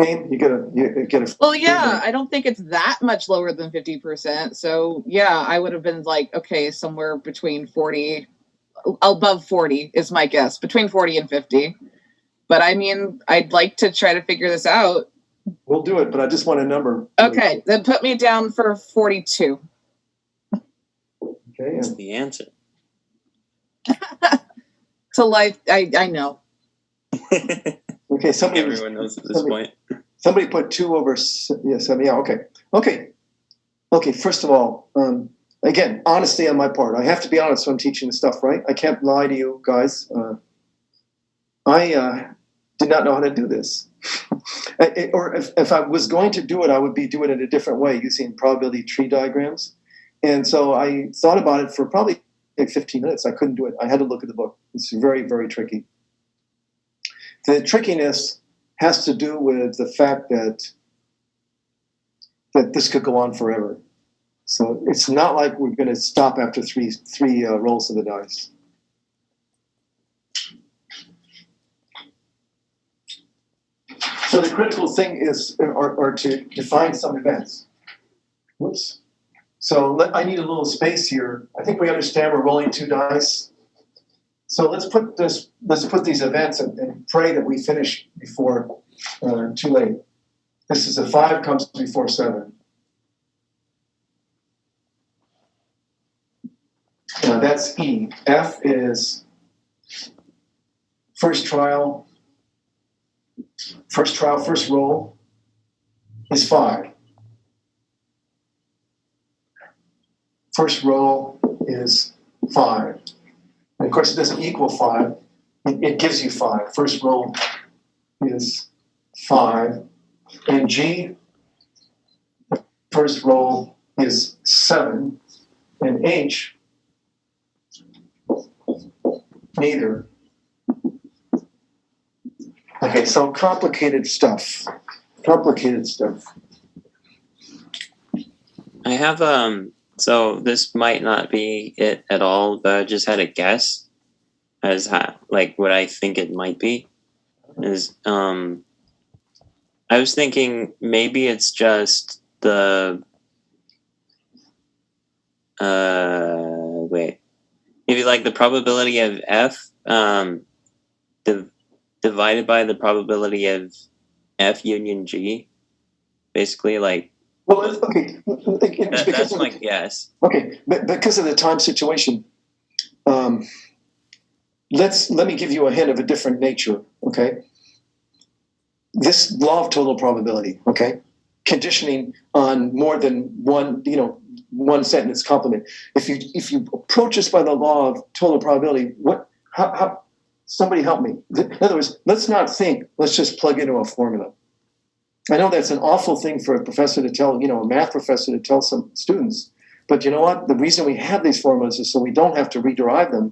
Aim, you get a. Well, yeah, I don't think it's that much lower than 50%. So, yeah, I would have been like, okay, somewhere between 40, above 40 is my guess, between 40 and 50. But I mean, I'd like to try to figure this out. We'll do it, but I just want a number. Okay, then put me down for 42. Okay. That's the answer. To life, I know. Okay, Everyone knows at this point. Somebody put 2 over 7. Yeah, okay. First of all, again, honesty on my part. I have to be honest when I'm teaching the stuff, right? I can't lie to you guys. I did not know how to do this. Or if I was going to do it, I would be doing it a different way using probability tree diagrams. And so I thought about it for probably 15 minutes. I couldn't do it. I had to look at the book. It's very, very tricky. The trickiness has to do with the fact that this could go on forever. So it's not like we're going to stop after three rolls of the dice. So the critical thing is or to define some events. Whoops. So I need a little space here. I think we understand we're rolling 2 dice. So let's put these events and pray that we finish before too late. This is a 5 comes before 7. That's E. F is first roll is 5. First roll is 5. And of course, it doesn't equal 5. It gives you 5. First roll is 5. And G, first roll is 7. And H, neither. Okay, Okay, so complicated stuff. I have so this might not be it at all, but I just had a guess as like what I think it might be is I was thinking maybe it's just the wait, maybe like the probability of F divided by the probability of F union G, basically like. Well, okay, That's my guess. Okay, but because of the time situation, let me give you a hint of a different nature. Okay, this law of total probability. Okay, conditioning on more than one, one sentence complement. If you approach this by the law of total probability, how somebody help me. In other words, let's not think. Let's just plug into a formula. I know that's an awful thing for a professor to tell, a math professor to tell some students. But you know what? The reason we have these formulas is so we don't have to rederive them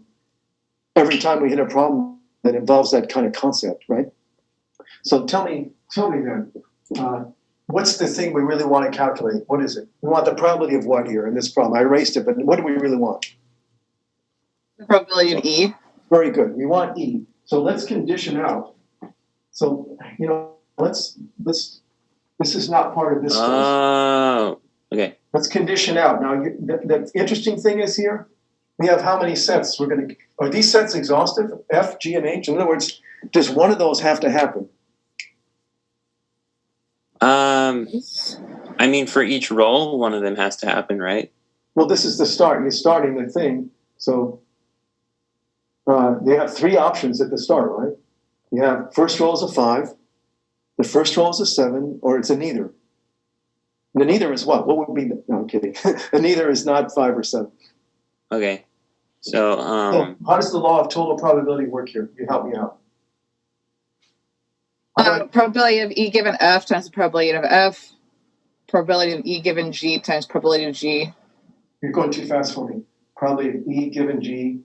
every time we hit a problem that involves that kind of concept, right? So tell me then, what's the thing we really want to calculate? What is it? We want the probability of what here in this problem? I erased it, but what do we really want? The probability of E. Very good. We want E. So let's condition out. So, let's this is not part of this. Oh, okay. Let's condition out. Now, the interesting thing is here, we have how many sets we're going to. Are these sets exhaustive? F, G, and H. In other words, does one of those have to happen? I mean, for each roll, one of them has to happen, right? Well, this is the start. You're starting the thing, so they have three options at the start, right? You have first roll is a 5, the first roll is a 7, or it's a neither. And a neither is what? What would be? No, I'm kidding. A neither is not 5 or 7. Okay. So, how does the law of total probability work here? You help me out. Probability of E given F times the probability of F. Probability of E given G times probability of G. You're going too fast for me. Probability of E given G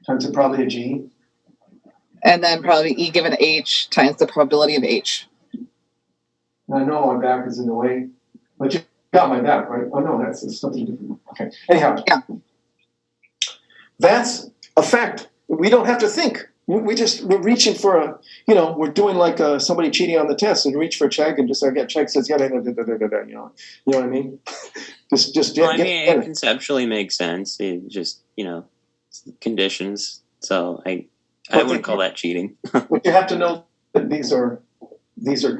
times the probability of G. And then probability E given H times the probability of H. I know my back is in the way, but you got my back, right? Oh no, that's something different. Okay. Anyhow. Yeah. That's a fact. We don't have to think. We're reaching for we're doing like somebody cheating on the test and reach for a check and just get check says you know what I mean? it conceptually makes sense. It just conditions. So I wouldn't call that cheating. But you have to know that these are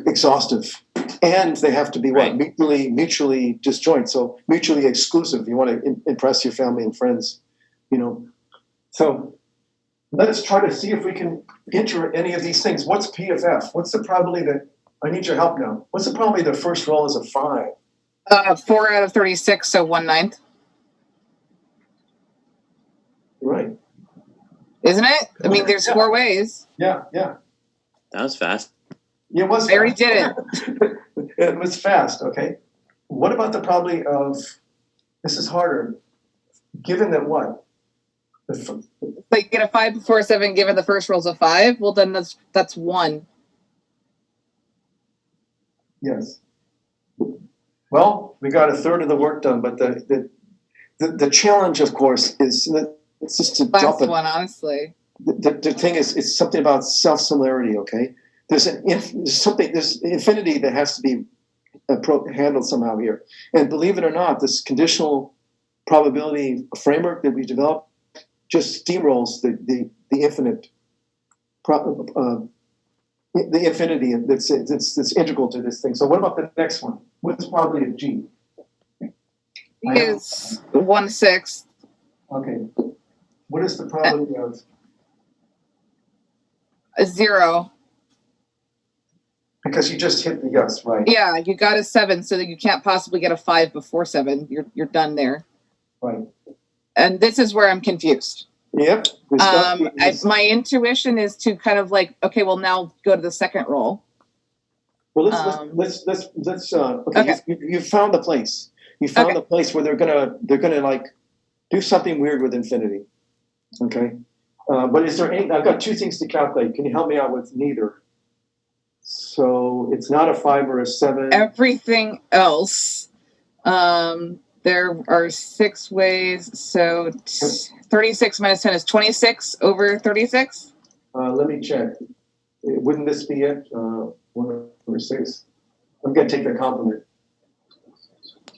exhaustive, and they have to be right. mutually disjoint. So mutually exclusive. You want to impress your family and friends, So let's try to see if we can enter any of these things. What's P of F? What's the probability that I need your help now? What's the probability the first roll is a 5? 4 out of 36, so 1/9. Right. Isn't it? I mean, there's 4 ways. Yeah. That was fast. It was. I already did it. It was fast. Okay. What about the probability of? This is harder. Given that what? Like get a 5 before 7, given the first roll's a 5. Well, then that's 1. Yes. Well, we got a third of the work done, but the challenge, of course, is that it's just to last one. Honestly, the thing is, it's something about self-similarity. Okay, there's infinity that has to be handled somehow here, and believe it or not, this conditional probability framework that we developed just steamrolls the infinite, the infinity that's integral to this thing. So what about the next one? What's the probability of G? Is 1/6. Okay. What is the probability of? 0. Because you just hit the yes, right? Yeah, you got a 7, so that you can't possibly get a 5 before 7. You're done there. Right. And this is where I'm confused. Yep. My intuition is to kind of like, okay, well now go to the second roll. Well, let's okay. You found the place. You found the place where they're gonna like do something weird with infinity. Okay. But is there any? I've got two things to calculate. Can you help me out with neither? So it's not a 5 or a 7. Everything else. There are 6 ways. So 36 minus 10 is 26 over 36. Let me check. Wouldn't this be it? 1 over 6. I'm going to take the complement.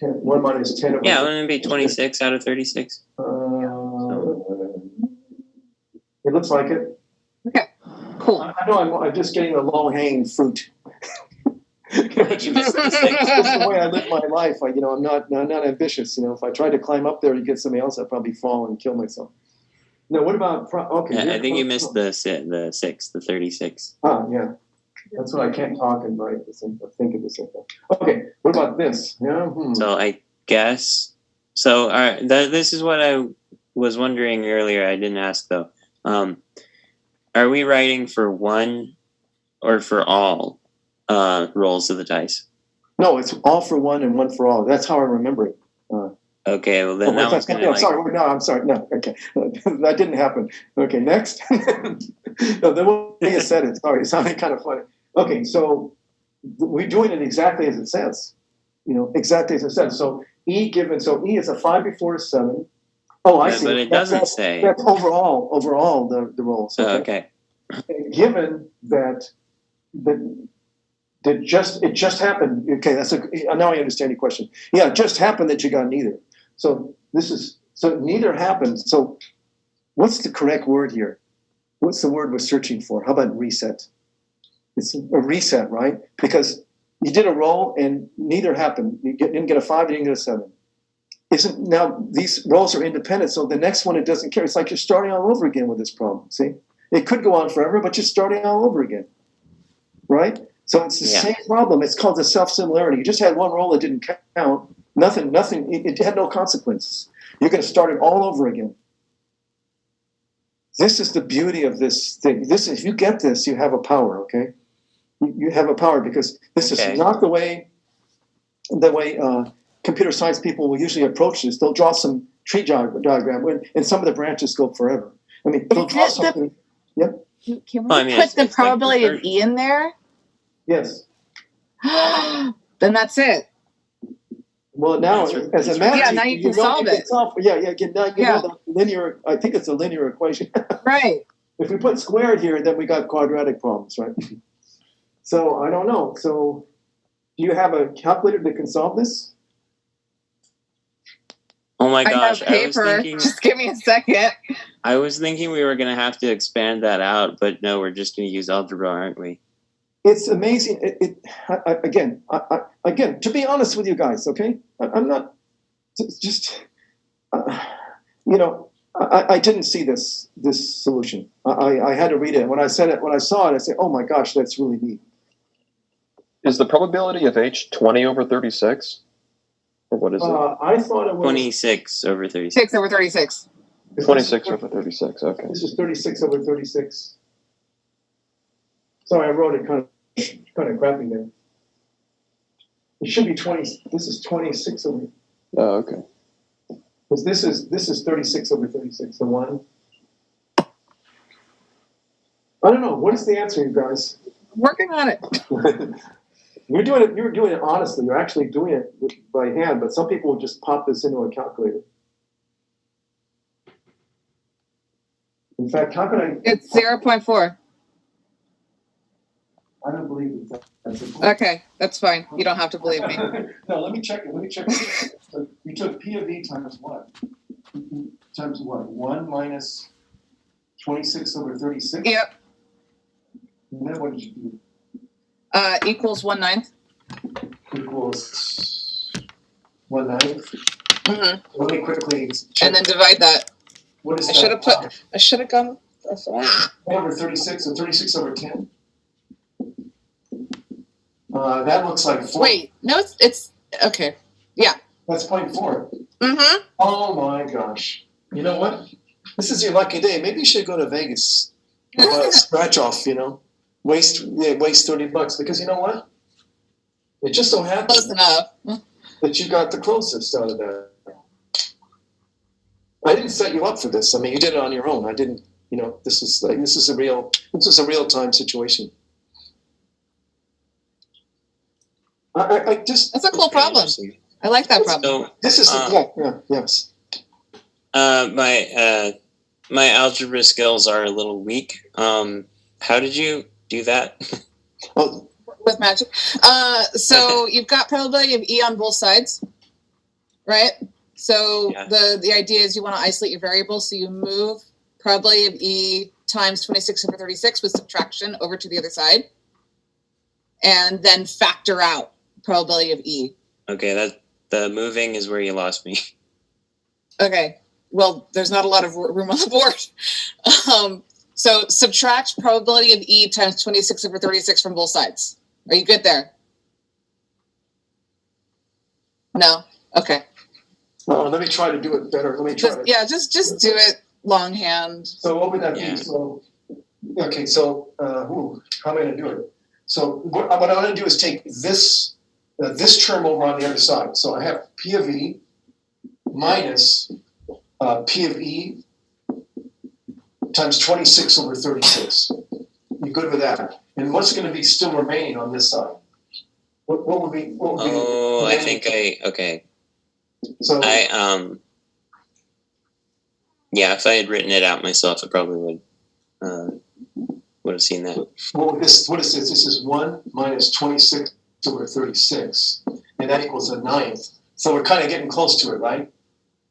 1 minus 10 over Yeah, wouldn't it be 26 out of 36? It looks like it. Okay, cool. I know I'm just getting the low-hanging fruit. You missed the 6. That's the way I live my life. I'm not ambitious. If I tried to climb up there to get somebody else, I'd probably fall and kill myself. No, what about? Okay, Yeah, I think you missed the 6, the 36. Yeah. That's what I can't talk and write at the same time. Think at the same time. Okay, what about this? Yeah. So I guess so. This is what I was wondering earlier. I didn't ask though. Are we writing for one or for all rolls of the dice? No, it's all for one and one for all. That's how I remember it. Okay, well then that one's going to sorry. No, I'm sorry. No, okay. That didn't happen. Okay, next. No, the way you said it, sorry, it sounded kind of funny. Okay, so we're doing it exactly as it says. Exactly as it says. So E is a 5 before a 7. Oh, I see. But it doesn't say. That's overall the rolls. Okay. And given that it just happened. Okay, now I understand your question. Yeah, it just happened that you got neither. So neither happened. So what's the correct word here? What's the word we're searching for? How about reset? It's a reset, right? Because you did a roll and neither happened. You didn't get a 5, you didn't get a 7. Now these rolls are independent, so the next one it doesn't care. It's like you're starting all over again with this problem. See, it could go on forever, but you're starting all over again, right? So it's the same problem. It's called the self-similarity. You just had one roll that didn't count. Nothing. It had no consequences. You're going to start it all over again. This is the beauty of this thing. If you get this, you have a power. Okay, you have a power because this is not the way computer science people will usually approach this. They'll draw some tree diagram, and some of the branches go forever. I mean, they'll draw something. Yep. Can we put the probability of E in there? Yes. Then that's it. Well, now as a math, now you can solve it. Now you know the linear. I think it's a linear equation. Right. If we put squared here, then we got quadratic problems, right? So I don't know. So do you have a calculator that can solve this? Oh my gosh! I have paper. Just give me a second. I was thinking we were going to have to expand that out, but no, we're just going to use algebra, aren't we? It's amazing. Again, to be honest with you guys, okay? I'm not just, I didn't see this solution. I had to read it. When I saw it, I said, oh my gosh, that's really neat. Is the probability of H 20 over 36? Or what is it? I thought it was 26 over 36. 6 over 36. 26 over 36, okay. This is 36 over 36. Sorry, I wrote it kind of crappy there. It should be 20. This is 26 over. Oh, okay. Because this is 36 over 36. The one. I don't know. What is the answer, you guys? Working on it. You're doing it honestly. You're actually doing it by hand, but some people will just pop this into a calculator. In fact, how can I? It's 0.4. I don't believe it. Okay, that's fine. You don't have to believe me. No, let me check it. So we took P of E times what? Times what? 1 minus 26 over 36? Yep. And then what did you do? Equals 1/9. Equals 1/9. Mm-hmm. Let me quickly check. And then divide that. What is I that? should have gone. 10 over 36 and 36 over 10. That looks like 4. Wait, no, it's okay. Yeah. That's 0.4. Mm-hmm. Oh my gosh. You know what? This is your lucky day. Maybe you should go to Vegas. Scratch off, Waste $30 because you know what? It just so happens Close enough that you got the closest out of that. I didn't set you up for this. I mean, you did it on your own. I didn't This is a real time situation. I just That's a cool problem. I like that problem. So this is yes. My algebra skills are a little weak. How did you do that? Oh, With magic. So you've got probability of E on both sides, right? So Yeah. the idea is you want to isolate your variable, so you move probability of E times 26 over 36 with subtraction over to the other side, and then factor out probability of E. Okay, the moving is where you lost me. Okay. Well, there's not a lot of room on the board. So subtract probability of E times 26 over 36 from both sides. Are you good there? No? Okay. let me try to do it better. Just do it longhand. So what would that Yeah. be? So, okay, so how am I going to do it? So what I'm going to do is take this term over on the other side. So I have P of E minus P of E times 26 over 36. You good with that? And what's going to be still remaining on this side? What would be? Oh, I think okay. So yeah, if I had written it out myself, I probably would have seen that. what is this? This is 1 minus 26 over 36, and that equals a ninth. So we're kind of getting close to it, right?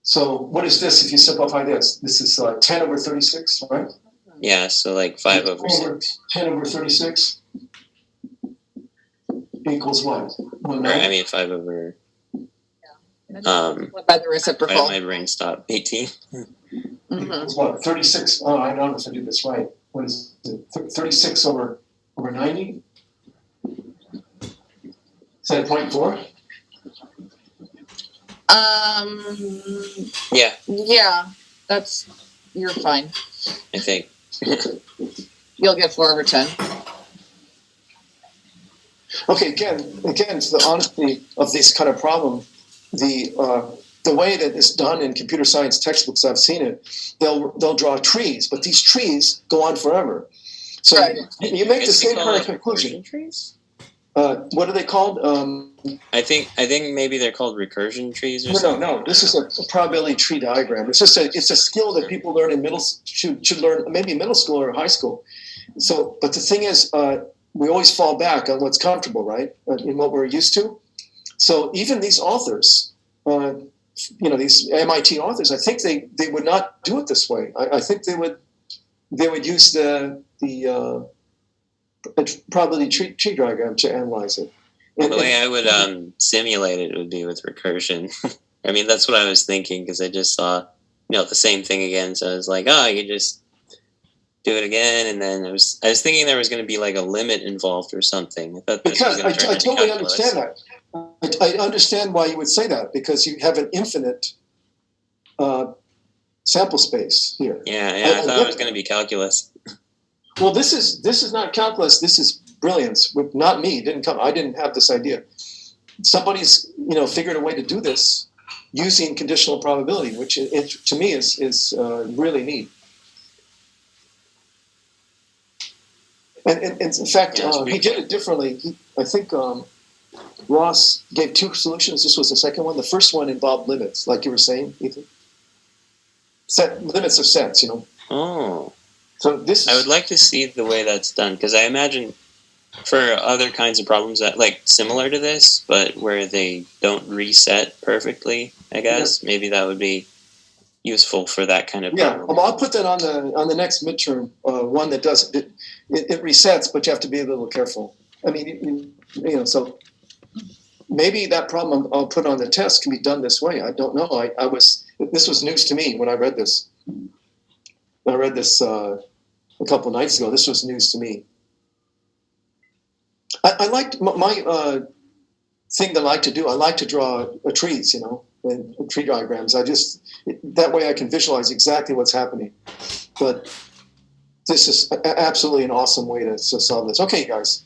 So what is this if you simplify this? This is 10 over 36, right? Yeah, so like 5 over 6. 10 over 36 equals what? Or, I mean 5 over By the reciprocal. my brain stopped. 18. Equals what? 36. Oh, I don't know if I did this right. What is it? 36 over 90? Is that 0.4? Yeah, You're fine. I think. You'll get 4 over 10. Okay, again, it's the honesty of this kind of problem. The way that it's done in computer science textbooks, I've seen it. They'll draw trees, but these trees go on forever. So Right. you make the same kind of conclusion. Trees? What are they called? I think maybe they're called recursion trees or No. something. This is a probability tree diagram. It's just it's a skill that people learn in should learn maybe middle school or high school. So, but the thing is, we always fall back on what's comfortable, right? In what we're used to. So even these authors, these MIT authors, I think they would not do it this way. I think they would use the probability tree diagram to analyze it. Well, the way I would simulate it would be with recursion. I mean, that's what I was thinking because I just saw, the same thing again. So I was like, oh, you could just do it again, and then I was thinking there was going to be like a limit involved or something. I thought this was going to turn I into totally calculus. understand that. I understand why you would say that because you have an infinite sample space here. Yeah, I thought it was going to be calculus. Well, this is not calculus. This is brilliance. Not me. It didn't come. I didn't have this idea. Somebody's figured a way to do this using conditional probability, which to me is really neat. And in fact, he did it differently. I think Ross gave 2 solutions. This was the second one. The first one involved limits, like you were saying, Ethan. Limits of sets, Oh. So this. I would like to see the way that's done because I imagine for other kinds of problems that like similar to this, but where they don't reset perfectly, I guess maybe that would be useful for that kind of problem. Well, I'll put that on the next midterm one that does it resets, but you have to be a little careful. I mean, so maybe that problem I'll put on the test can be done this way. I don't know. This was news to me when I read this. I read this a couple nights ago. This was news to me. I liked my thing that I like to do. I like to draw trees, and tree diagrams. That way I can visualize exactly what's happening. But this is absolutely an awesome way to solve this. Okay, guys.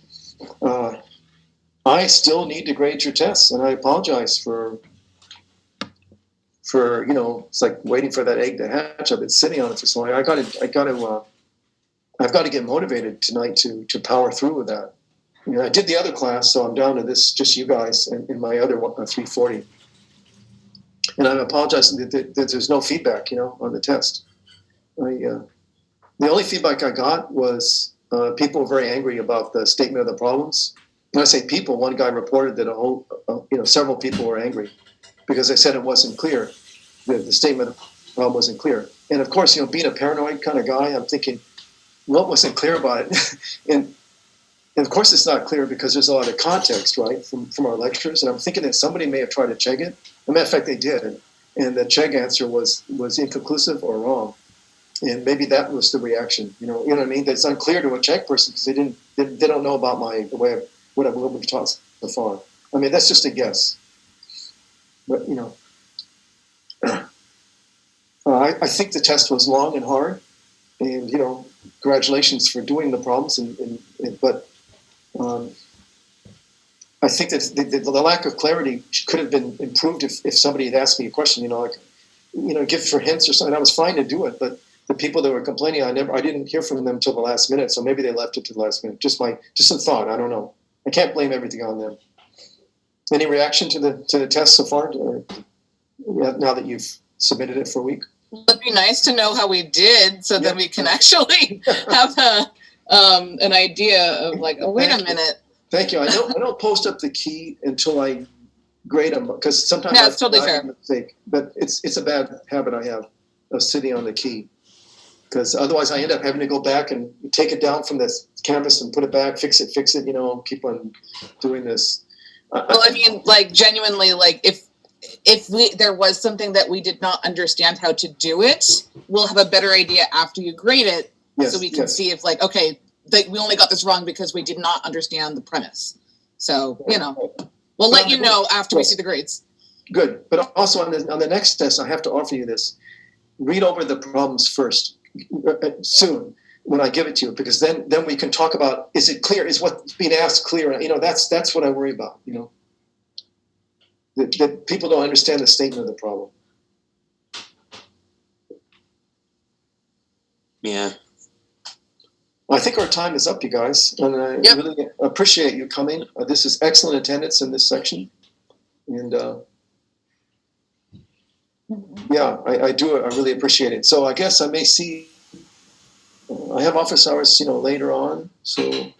I still need to grade your tests, and I apologize for for, it's like waiting for that egg to hatch. I've been sitting on it for so long. I've got to get motivated tonight to power through with that. I did the other class, so I'm down to this, just you guys, in my other 340. And I'm apologizing that there's no feedback, on the test. The only feedback I got was people were very angry about the statement of the problems. When I say people, one guy reported that several people were angry because I said it wasn't clear. The statement of the problem wasn't clear. And of course, being a paranoid kind of guy, I'm thinking, what wasn't clear about it? and of course, it's not clear because there's a lot of context, right, from our lectures. And I'm thinking that somebody may have tried to check it. As a matter of fact, they did. And the check answer was inconclusive or wrong. And maybe that was the reaction. You know what I mean? That's unclear to a check person because they don't know about the way of what we've taught so far. I mean, that's just a guess. But I think the test was long and hard, and congratulations for doing the problems. But I think that the lack of clarity could have been improved if somebody had asked me a question. Give for hints or something. I was fine to do it, but the people that were complaining, I didn't hear from them until the last minute. So maybe they left it to the last minute. Just some thought. I don't know. I can't blame everything on them. Any reaction to the test so far? Or, now that you've submitted it for a week? It'd be nice to know how we did, so that we can actually have an idea of like, oh, wait a minute. Thank you. I don't post up the key until I grade them because sometimes it's totally fair. Mistake, but it's a bad habit I have of sitting on the key because otherwise I end up having to go back and take it down from this canvas and put it back, fix it, keep on doing this. Well, I mean, like genuinely, like if there was something that we did not understand how to do it, we'll have a better idea after you grade it, so we can see if like, okay, we only got this wrong because we did not understand the premise. So we'll let you know after we see the grades. Good, but also on the next test, I have to offer you this: read over the problems first, soon when I give it to you, because then we can talk about, is it clear? Is what's being asked clear? That's what I worry about. That people don't understand the statement of the problem. Yeah. Well, I think our time is up, you guys, and I really appreciate you coming. This is excellent attendance in this section, and I do. I really appreciate it. So I guess I may see. I have office hours, later on. So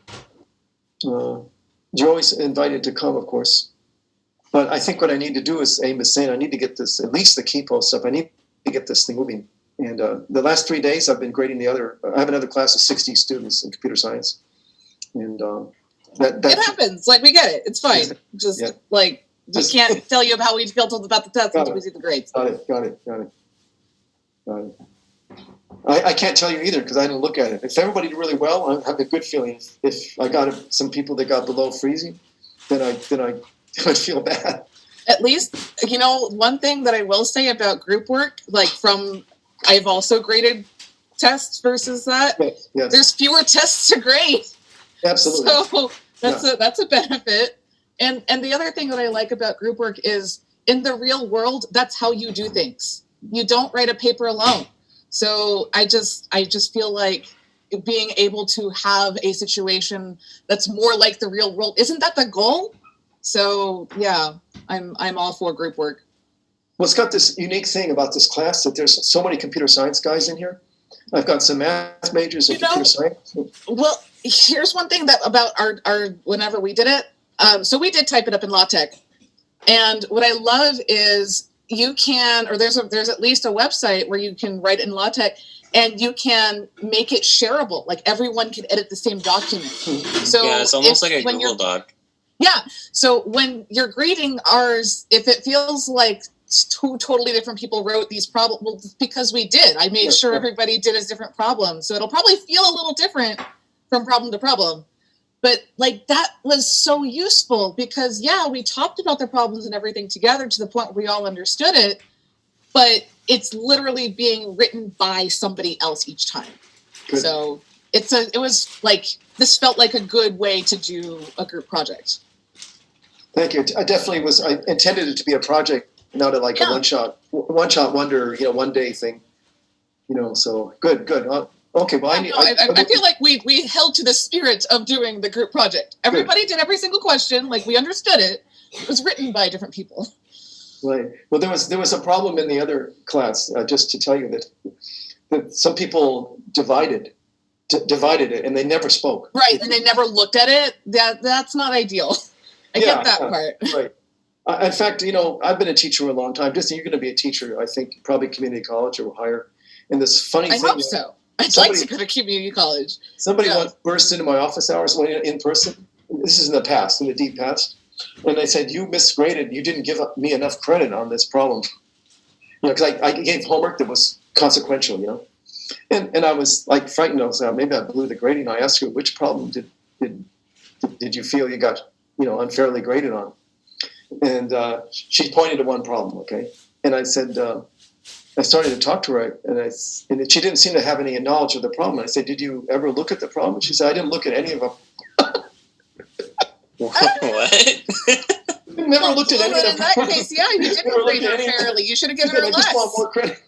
you're always invited to come, of course. But I think what I need to do is, Aim is saying, I need to get this, at least the key post up. I need to get this thing moving. And the last 3 days, I've been grading I have another class of 60 students in computer science. And that it happens. Like, we get it. It's fine. We can't tell you how we feel about the test until we see the grades. Got it. I can't tell you either because I didn't look at it. If everybody did really well, I have a good feeling. If I got some people that got below freezing, then I would feel bad. At least, one thing that I will say about group work, I've also graded tests versus that. Yes. There's fewer tests to grade. Absolutely. So that's a benefit. And the other thing that I like about group work is in the real world, that's how you do things. You don't write a paper alone. So I just feel like being able to have a situation that's more like the real world, isn't that the goal? So yeah, I'm all for group work. Well, it's got this unique thing about this class that there's so many computer science guys in here. I've got some math majors in computer science. Well, here's one thing that about our whenever we did it. So we did type it up in LaTeX, and what I love is you can, or there's at least a website where you can write in LaTeX and you can make it shareable. Like everyone can edit the same document. So yeah, it's almost like a Google Doc. Yeah. So when you're grading ours, if it feels like two totally different people wrote these problems, well, because we did. I made sure everybody did his different problems. So it'll probably feel a little different from problem to problem. But that was so useful because we talked about the problems and everything together to the point where we all understood it, but it's literally being written by somebody else each time. Good. So this felt like a good way to do a group project. Thank you. I intended it to be a project not a Yeah. one shot wonder, one day thing. So good. Okay, well, I feel like we held to the spirit of doing the group project. Everybody did every single question, like we understood it. It was written by different people. Right. Well, there was a problem in the other class. Just to tell you that some people divided it, and they never spoke. Right, and they never looked at it. That's not ideal. I get that part. Right. In fact, I've been a teacher a long time. Just you're going to be a teacher, I think, probably community college or higher. And this funny thing. I hope so. I'd like to go to community college. Somebody once burst into my office hours in person. This is in the past, in the deep past. And they said, "You misgraded. You didn't give me enough credit on this problem." Because I gave homework that was consequential, And I was like frightened. I was maybe I blew the grading. I asked her, which problem did you feel you got unfairly graded on? And she pointed to one problem. Okay, and I said. I started to talk to her, and she didn't seem to have any knowledge of the problem. I said, "Did you ever look at the problem?" She said, "I didn't look at any of them." What? Never looked at any of them. In that case, yeah, you didn't grade her fairly. You should have given her I less. just want more credit.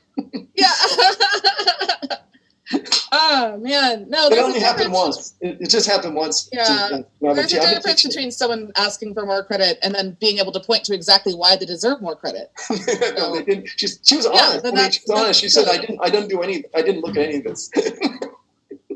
Yeah. Oh man, no. It only happened once. It just happened once. Yeah. There's a difference between someone asking for more credit and then being able to point to exactly why they deserve more credit. No, they didn't. She was honest. She was honest. She said, "I didn't look at any of this."